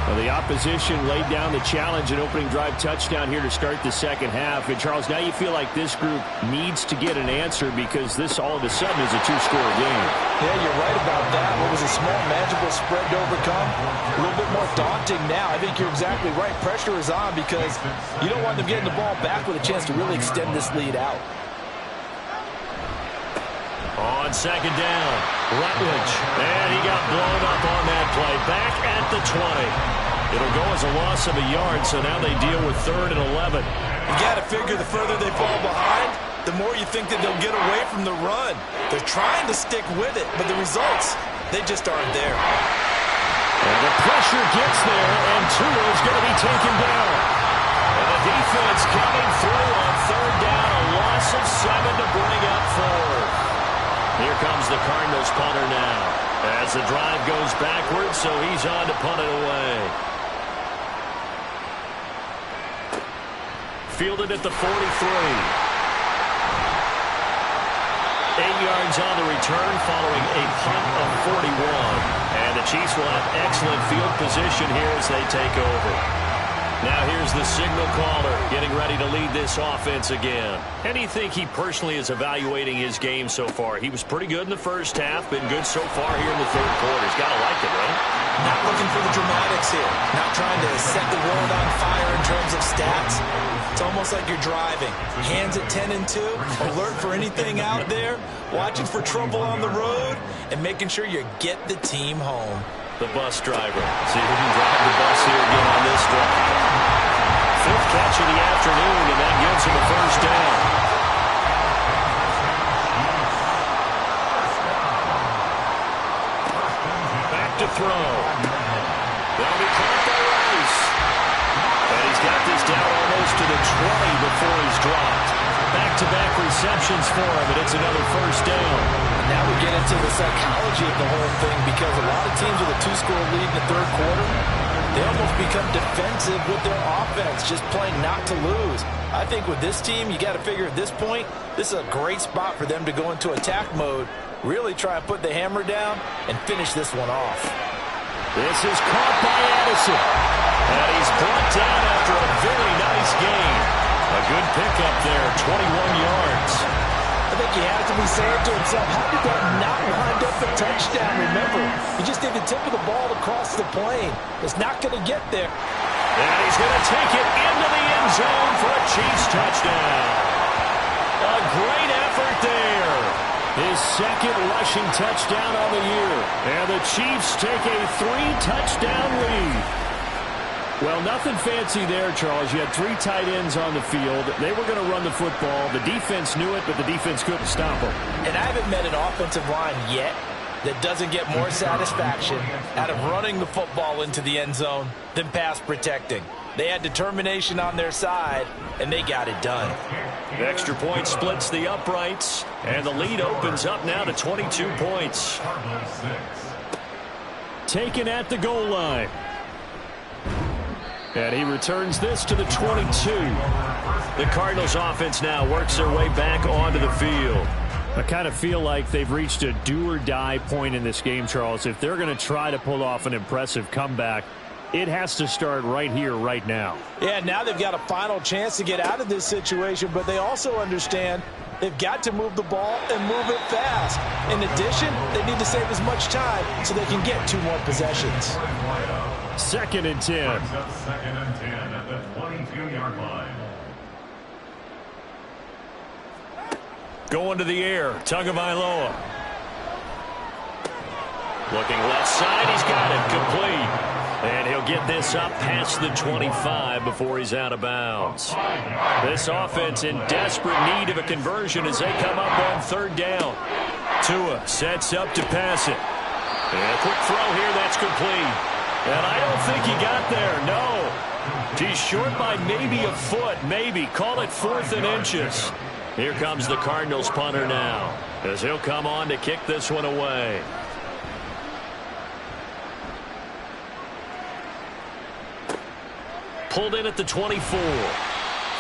Well, the opposition laid down the challenge and opening drive touchdown here to start the 2nd half. And, Charles, now you feel like this group needs to get an answer because this all of a sudden is a 2-score game. Yeah, you're right about that. What was a small, manageable spread to overcome? A little bit more daunting now. I think you're exactly right. Pressure is on because you don't want them getting the ball back with a chance to really extend this lead out. On 2nd down, Rutledge. And he got blown up on that play. Back at the 20. It'll go as a loss of a yard, so now they deal with 3rd and 11. You got to figure the further they fall behind, the more you think that they'll get away from the run. They're trying to stick with it, but the results, they just aren't there. And the pressure gets there, and Tua is going to be taken down. And the defense coming through on 3rd down, a loss of 7 to bring up 4. Here comes the Cardinals punter now. As the drive goes backwards, so he's on to punt it away. Fielded at the 43. 8 yards on the return following a punt of 41. And the Chiefs will have excellent field position here as they take over. Now here's the signal caller getting ready to lead this offense again. How do you think he personally is evaluating his game so far? He was pretty good in the first half, been good so far here in the third quarter. He's got to like it, right? Not looking for the dramatics here. Not trying to set the world on fire in terms of stats. It's almost like you're driving. Hands at 10 and 2, alert for anything out there, watching for trouble on the road, and making sure you get the team home. The bus driver. See who can drive the bus here again on this drive. Fifth catch of the afternoon, and that gives him a first down. Back to throw. That'll be caught by Rice. And he's got this down almost to the 20 before he's dropped. Back-to-back receptions for him, and it's another first down. Now we get into the psychology of the whole thing, because a lot of teams with a 2-score lead in the third quarter, they almost become defensive with their offense, just playing not to lose. I think with this team, you got to figure at this point, this is a great spot for them to go into attack mode, really try and put the hammer down and finish this one off. This is caught by Addison. And he's brought down after a very nice gain. A good pickup there, 21 yards. I think he has to be saying to himself, how did that not wind up a touchdown? Remember, he just did the tip of the ball across the plane. It's not going to get there. And he's going to take it into the end zone for a Chiefs touchdown. A great effort there. His second rushing touchdown on the year. And the Chiefs take a 3-touchdown lead. Well, nothing fancy there, Charles. You had 3 tight ends on the field. They were going to run the football. The defense knew it, but the defense couldn't stop them. And I haven't met an offensive line yet that doesn't get more satisfaction out of running the football into the end zone than pass protecting. They had determination on their side, and they got it done. The extra point splits the uprights, and the lead opens up now to 22 points. Taken at the goal line. And he returns this to the 22. The Cardinals offense now works their way back onto the field. I kind of feel like they've reached a do-or-die point in this game, Charles. If they're going to try to pull off an impressive comeback, it has to start right here, right now. Yeah, now they've got a final chance to get out of this situation, but they also understand they've got to move the ball and move it fast. In addition, they need to save as much time so they can get 2 more possessions. 2nd and 10. Second and 10 at the 22-yard line. Going to the air, Tagovailoa. Looking left side, he's got it, complete. And he'll get this up past the 25 before he's out of bounds. This offense in desperate need of a conversion as they come up on 3rd down. Tua sets up to pass it. And a quick throw here, that's complete. And I don't think he got there, no. He's short by maybe a foot, maybe. Call it 4th and inches. Here comes the Cardinals punter now, as he'll come on to kick this one away. Pulled in at the 24.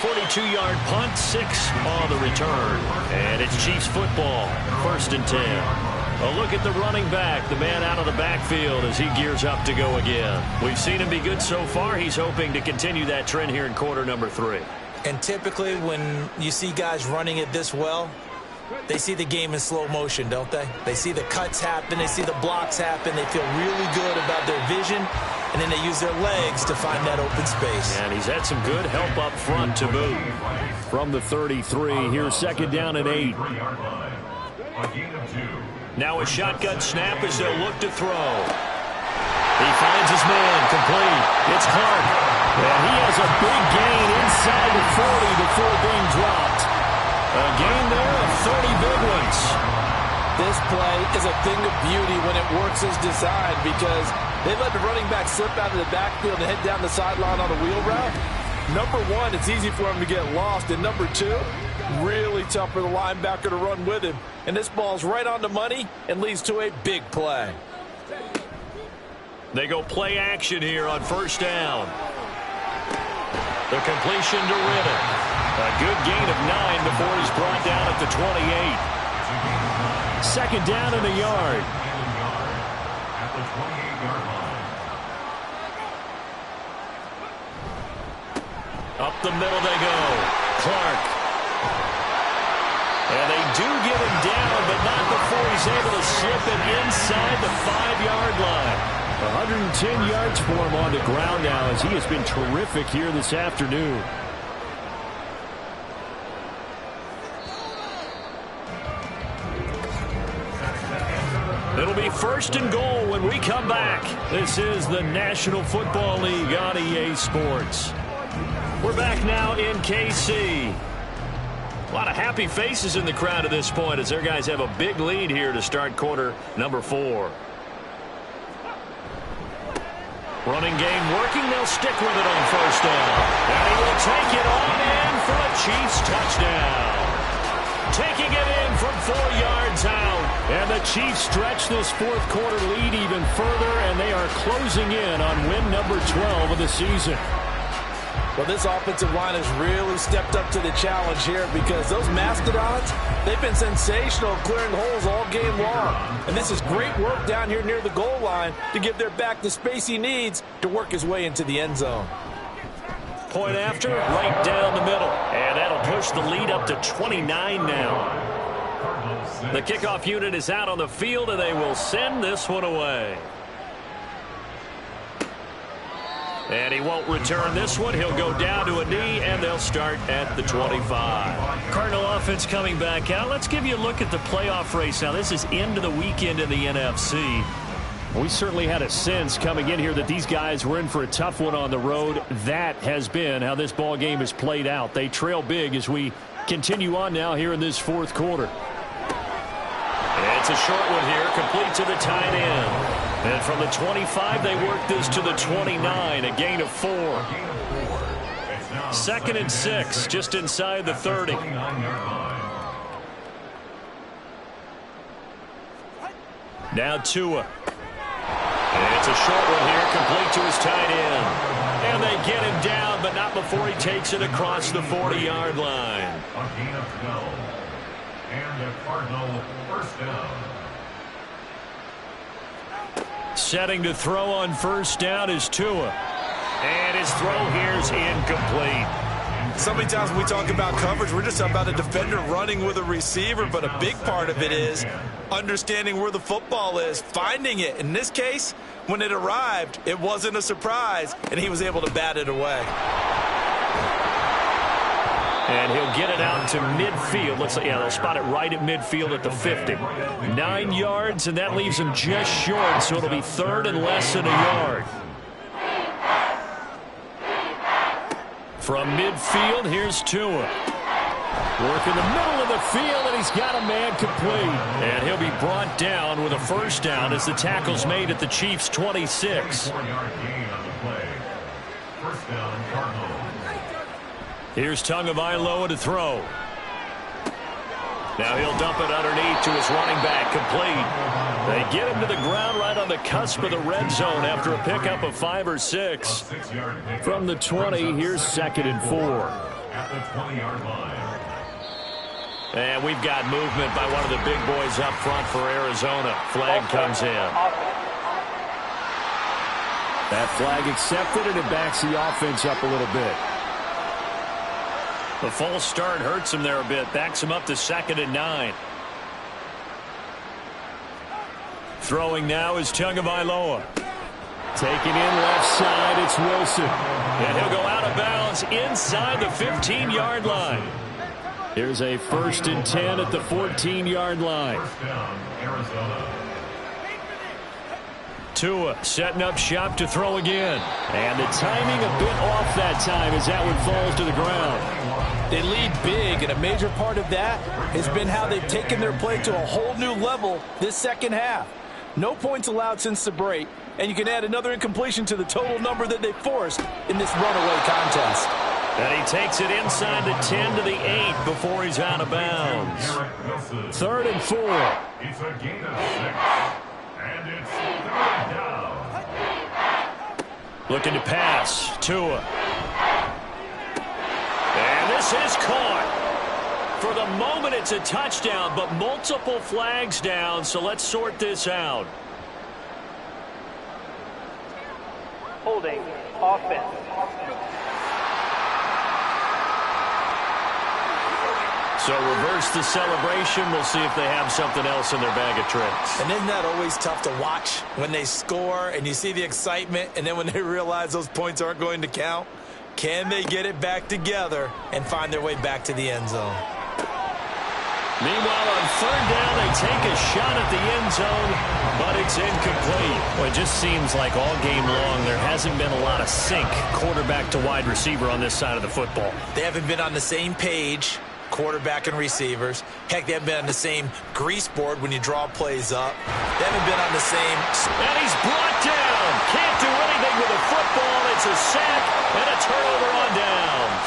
42-yard punt, 6 on the return. And it's Chiefs football, 1st and 10. A look at the running back, the man out of the backfield as he gears up to go again. We've seen him be good so far. He's hoping to continue that trend here in quarter number 3. And typically when you see guys running it this well, they see the game in slow motion, don't they? They see the cuts happen, they see the blocks happen, they feel really good about their vision, and then they use their legs to find that open space. And he's had some good help up front to move. From the 33, here's 2nd down and 8. Now a shotgun snap as they'll look to throw. He finds his man, complete. It's Clark. And he has a big gain inside the 40 before being dropped. A gain there of 30 big ones. This play is a thing of beauty when it works as designed, because they let the running back slip out of the backfield and head down the sideline on a wheel route. Number 1, it's easy for him to get lost. And number 2, really tough for the linebacker to run with him. And this ball's right on the money and leads to a big play. They go play action here on 1st down. The completion to Riddick. A good gain of 9 before he's brought down at the 28. 2nd down and a yard. At the 28-yard line. Up the middle they go. Clark. And they do get him down, but not before he's able to slip it inside the 5-yard line. 110 yards for him on the ground now as he has been terrific here this afternoon. It'll be 1st and goal when we come back. This is the National Football League on EA Sports. We're back now in KC. A lot of happy faces in the crowd at this point as their guys have a big lead here to start quarter number 4. Running game working. They'll stick with it on 1st down. And he will take it on in for a Chiefs touchdown. Taking it in from 4 yards out. And the Chiefs stretch this 4th quarter lead even further, and they are closing in on win number 12 of the season. Well, this offensive line has really stepped up to the challenge here because those Mastodons, they've been sensational clearing holes all game long. And this is great work down here near the goal line to give their back the space he needs to work his way into the end zone. Point after, right down the middle. And that'll push the lead up to 29 now. The kickoff unit is out on the field, and they will send this one away. And he won't return this one. He'll go down to a knee, and they'll start at the 25. Cardinal offense coming back out. Let's give you a look at the playoff race. Now, this is into the weekend in the NFC. We certainly had a sense coming in here that these guys were in for a tough one on the road. That has been how this ball game has played out. They trail big as we continue on now here in this 4th quarter. It's a short one here, complete to the tight end. And from the 25, they work this to the 29, a gain of 4. 2nd and 6, just inside the 30. Now Tua. And it's a short one here, complete to his tight end. And they get him down, but not before he takes it across the 40-yard line. A gain of 12. And the Cardinal 1st down. Setting to throw on 1st down is Tua. And his throw here is incomplete. So many times when we talk about coverage, we're just about a defender running with a receiver, but a big part of it is understanding where the football is, finding it. In this case, when it arrived, it wasn't a surprise, and he was able to bat it away. And he'll get it out to midfield. Looks like, yeah, they'll spot it right at midfield at the 50. 9 yards, and that leaves him just short, so it'll be 3rd and less than a yard. From midfield, here's Tua. Work in the middle of the field, and he's got a man complete. And he'll be brought down with a 1st down as the tackle's made at the Chiefs' 26. 4-yard gain on the play. 1st down, Cardinal. Here's Tagovailoa to throw. Now he'll dump it underneath to his running back, complete. They get him to the ground right on the cusp of the red zone after a pickup of 5 or 6. From the 20, here's 2nd and 4. At the 20-yard line. And we've got movement by one of the big boys up front for Arizona. Flag comes in. That flag accepted, and it backs the offense up a little bit. The false start hurts him there a bit. Backs him up to 2nd and 9. Throwing now is Tagovailoa. Taking in left side, it's Wilson. And he'll go out of bounds inside the 15-yard line. Here's a 1st and 10 at the 14-yard line. 1st down, Arizona. Tua setting up shop to throw again. And the timing a bit off that time as that one falls to the ground. They lead big, and a major part of that has been how they've taken their play to a whole new level this 2nd half. No points allowed since the break, and you can add another incompletion to the total number that they forced in this runaway contest. And he takes it inside the 10 to the 8 before he's out of bounds. 3rd and 4. It's a gain of 6. And it's 3rd down. Looking to pass. Tua. And this is caught. For the moment, it's a touchdown, but multiple flags down, so let's sort this out. Holding offense. So reverse the celebration. We'll see if they have something else in their bag of tricks. And isn't that always tough to watch when they score and you see the excitement, and then when they realize those points aren't going to count? Can they get it back together and find their way back to the end zone? Meanwhile, on third down, they take a shot at the end zone, but it's incomplete. Well, it just seems like all game long there hasn't been a lot of sync quarterback to wide receiver on this side of the football. They haven't been on the same page, quarterback and receivers. Heck, they haven't been on the same grease board when you draw plays up. They haven't been on the same... And he's brought down. Can't do anything with a football. It's a sack and a turnover on downs.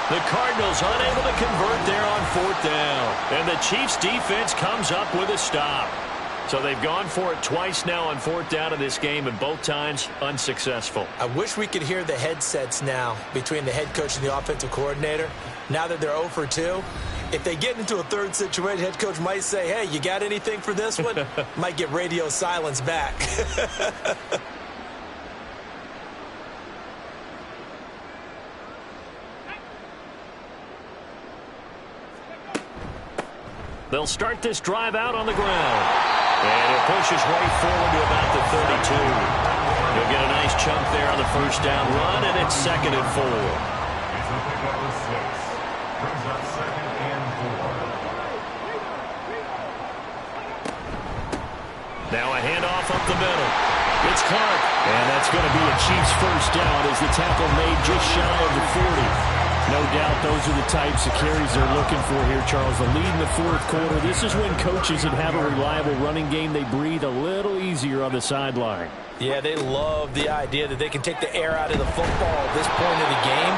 The Cardinals unable to convert there on fourth down. And the Chiefs defense comes up with a stop. So they've gone for it twice now on fourth down in this game, and both times unsuccessful. I wish we could hear the headsets now between the head coach and the offensive coordinator. Now that they're 0 for 2, if they get into a third situation, head coach might say, hey, you got anything for this one? Might get radio silence back. They'll start this drive out on the ground. And it pushes right forward to about the 32. He'll get a nice chunk there on the first down run, and it's 2nd and 4. It's a pickup of 6. Brings up 2nd and 4. Now a handoff up the middle. It's Clark. And that's going to be a Chiefs first down as the tackle made just shy of the 40. No doubt those are the types of carries they're looking for here, Charles. The lead in the fourth quarter. This is when coaches that have a reliable running game, they breathe a little easier on the sideline. Yeah, they love the idea that they can take the air out of the football at this point of the game.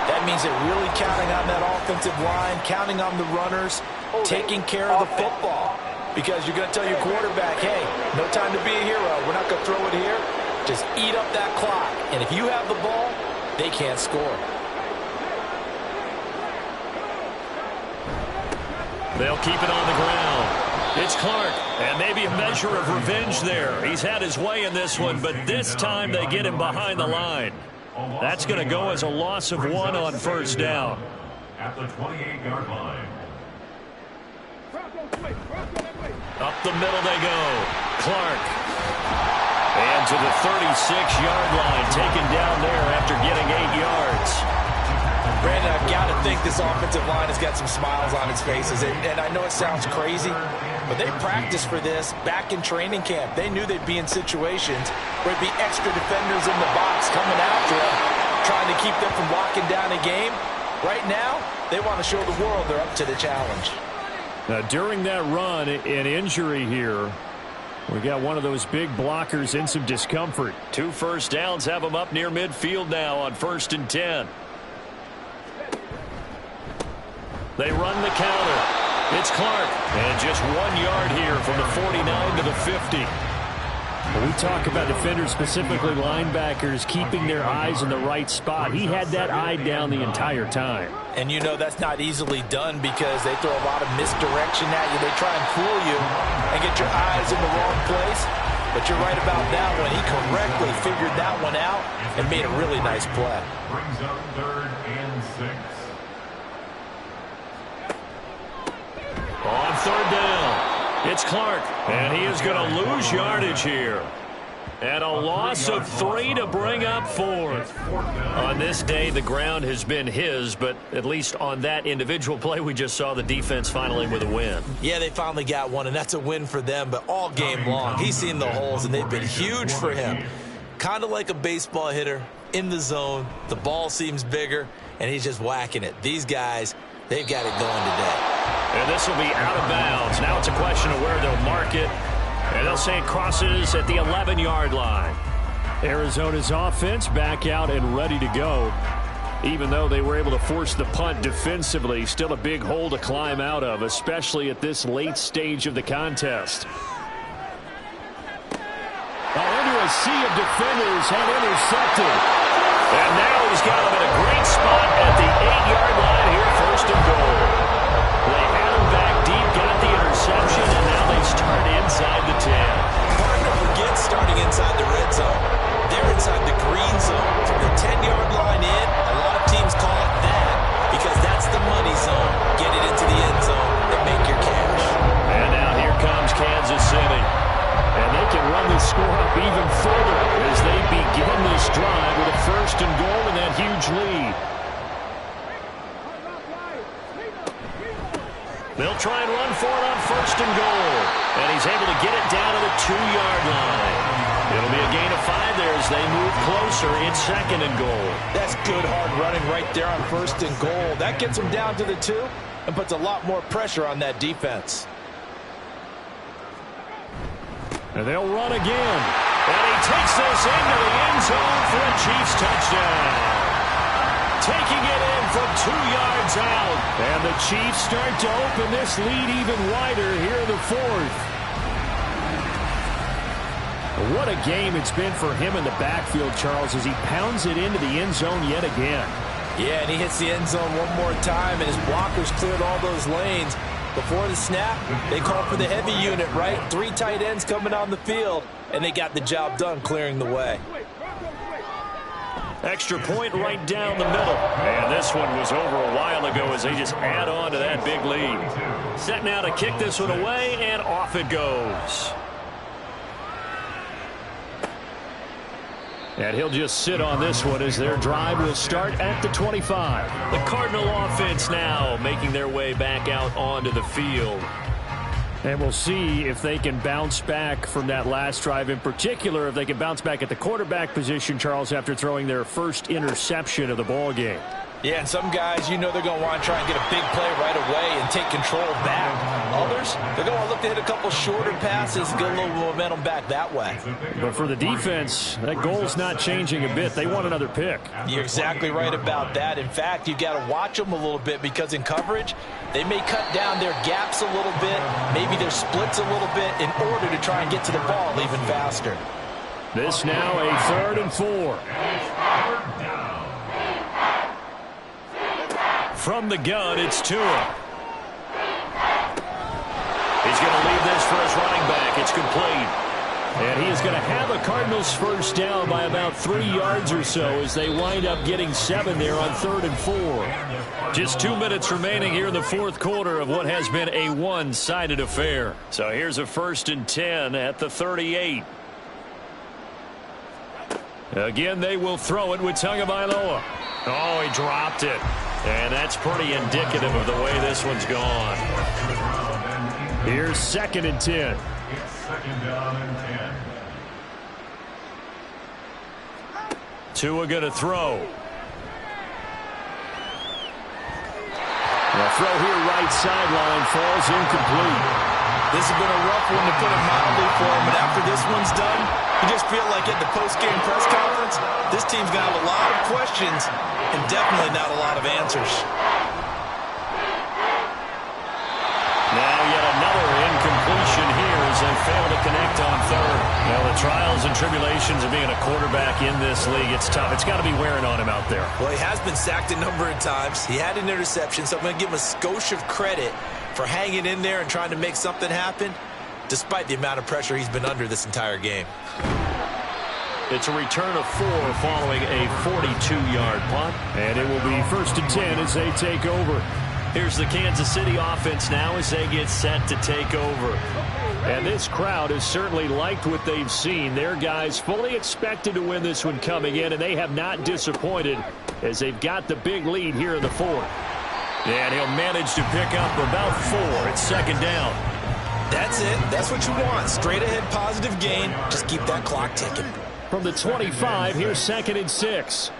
That means they're really counting on that offensive line, counting on the runners, taking care of the football. Because you're going to tell your quarterback, hey, no time to be a hero. We're not going to throw it here. Just eat up that clock. And if you have the ball, they can't score. They'll keep it on the ground. It's Clark, and maybe a measure of revenge there. He's had his way in this one, but this time they get him behind the line. That's going to go as a loss of 1 on first down. At the 28-yard line. Up the middle they go. Clark. And to the 36-yard line, taken down there after getting 8 yards. Brandon, I've got to think this offensive line has got some smiles on its faces. And I know it sounds crazy, but they practiced for this back in training camp. They knew they'd be in situations where there'd be extra defenders in the box coming after them, trying to keep them from locking down a game. Right now, they want to show the world they're up to the challenge. Now, during that run, an injury here. We got one of those big blockers in some discomfort. 2 first downs have them up near midfield now on 1st and 10. They run the counter. It's Clark. And just 1 yard here from the 49 to the 50. When we talk about defenders, specifically linebackers, keeping their eyes in the right spot. He had that eye down the entire time. And you know that's not easily done because they throw a lot of misdirection at you. They try and fool you and get your eyes in the wrong place. But you're right about that one. He correctly figured that one out and made a really nice play. Brings up 3rd and 6. On third down, it's Clark, and he is going to lose yardage here. And a loss of 3 to bring up 4th. On this day, the ground has been his, but at least on that individual play, we just saw the defense finally with a win. Yeah, they finally got one, and that's a win for them, but all game long, he's seen the holes, and they've been huge for him. Kind of like a baseball hitter in the zone. The ball seems bigger, and he's just whacking it. These guys, they've got it going today. And this will be out of bounds. Now it's a question of where they'll mark it. And they'll say it crosses at the 11-yard line. Arizona's offense back out and ready to go. Even though they were able to force the punt defensively, still a big hole to climb out of, especially at this late stage of the contest. Into a sea of defenders and intercepted. And now he's got him in a great spot at the 8-yard line here, 1st and goal. They had him back deep, got the interception, and now they start inside the 10. Hard to forget starting inside the red zone. They're inside the green zone. From the 10-yard line in, a lot of teams call it that because that's the money zone. Get it into the lead. They'll try and run for it on 1st and goal. And he's able to get it down to the 2-yard line. It'll be a gain of 5 there as they move closer. It's 2nd and goal. That's good hard running right there on 1st and goal. That gets them down to the 2 and puts a lot more pressure on that defense. And they'll run again. And he takes this into the end zone for a Chiefs touchdown. Taking it in from 2 yards out. And the Chiefs start to open this lead even wider here in the 4th. What a game it's been for him in the backfield, Charles, as he pounds it into the end zone yet again. Yeah, and he hits the end zone one more time, and his blockers cleared all those lanes. Before the snap, they called for the heavy unit, right? 3 tight ends coming on the field, and they got the job done clearing the way. Extra point right down the middle. And this one was over a while ago as they just add on to that big lead. Set now to kick this one away, and off it goes. And he'll just sit on this one as their drive will start at the 25. The Cardinal offense now making their way back out onto the field. And we'll see if they can bounce back from that last drive. In particular, if they can bounce back at the quarterback position, Charles, after throwing their first interception of the ball game. Yeah, and some guys, you know they're going to want to try and get a big play right away and take control back. Others, they're going to look to hit a couple shorter passes and get a little momentum back that way. But for the defense, that goal's not changing a bit. They want another pick. You're exactly right about that. In fact, you got to watch them a little bit because in coverage, they may cut down their gaps a little bit, maybe their splits a little bit in order to try and get to the ball even faster. This now a 3rd and 4. From the gun, it's Tua. He's going to leave this for his running back. It's complete. And he is going to have a Cardinals first down by about 3 yards or so as they wind up getting 7 there on 3rd and 4. Just 2 minutes remaining here in the 4th quarter of what has been a one-sided affair. So here's a 1st and 10 at the 38. Again, they will throw it with Tagovailoa. Oh, he dropped it. And that's pretty indicative of the way this one's gone. Here's 2nd and 10. It's 2nd down and 10. Tua going to throw. The throw here right sideline falls incomplete. This has been a rough one to put it mildly for him, but after this one's done, you just feel like at the post-game press conference, this team's going to have a lot of questions and definitely not a lot of answers. Now yet another incompletion here as they fail to connect on 3rd. Well, the trials and tribulations of being a quarterback in this league, it's tough. It's got to be wearing on him out there. Well, he has been sacked a number of times. He had an interception, so I'm going to give him a skosh of credit for hanging in there and trying to make something happen, despite the amount of pressure he's been under this entire game. It's a return of 4 following a 42-yard punt. And it will be 1st and 10 as they take over. Here's the Kansas City offense now as they get set to take over. And this crowd has certainly liked what they've seen. Their guys fully expected to win this one coming in, and they have not disappointed as they've got the big lead here in the 4th. And he'll manage to pick up about 4. It's 2nd down. That's it. That's what you want. Straight ahead positive gain. Just keep that clock ticking. From the 25, here's 2nd and 6.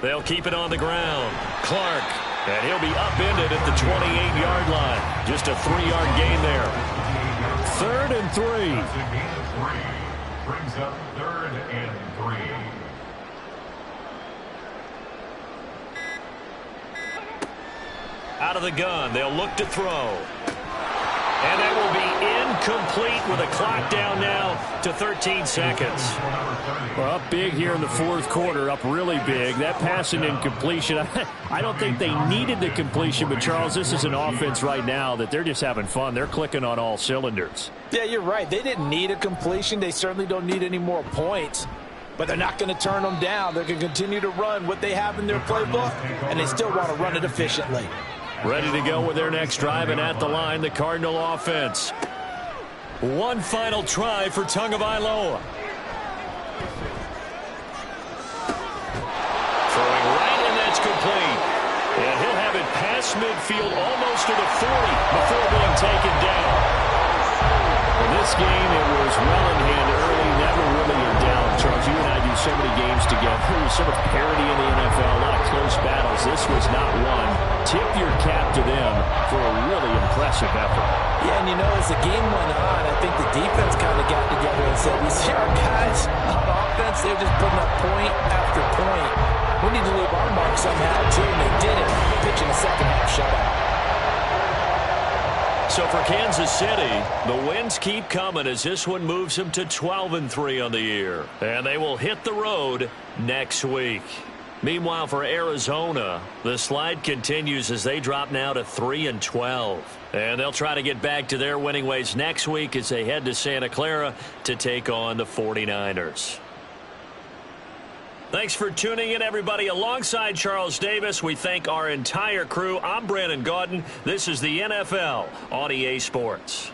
They'll keep it on the ground. Clark, and he'll be upended at the 28-yard line. Just a 3-yard gain there. 3rd and 3. That's a gain of 3. Brings up 3rd and 3. Out of the gun, they'll look to throw. And that will be incomplete with a clock down now to 13 seconds. Well, up big here in the 4th quarter, up really big. That pass and incompletion, I don't think they needed the completion, but Charles, this is an offense right now that they're just having fun. They're clicking on all cylinders. Yeah, you're right. They didn't need a completion. They certainly don't need any more points. But they're not going to turn them down. They're going to continue to run what they have in their playbook, and they still want to run it efficiently. Ready to go with their next drive, and at the line, the Cardinal offense. One final try for Tagovailoa. Throwing right, and that's complete. And he'll have it past midfield almost to the 40 before being taken down. In this game, it was well in hand early, never really in doubt. Charles, you and I do so many games together. There's so much parity in the NFL, a lot of close battles. This was not one. Tip your cap to them for a really impressive effort. Yeah, and you know, as the game went on, I think the defense kind of got together and said, we see our guys on offense, they're just putting up point after point. We need to leave our mark somehow, too, and they did it, pitching a second-half shutout. So for Kansas City, the wins keep coming as this one moves them to 12-3 on the year. And they will hit the road next week. Meanwhile, for Arizona, the slide continues as they drop now to 3-12. And they'll try to get back to their winning ways next week as they head to Santa Clara to take on the 49ers. Thanks for tuning in, everybody. Alongside Charles Davis, we thank our entire crew. I'm Brandon Gaudin. This is the NFL on EA Sports.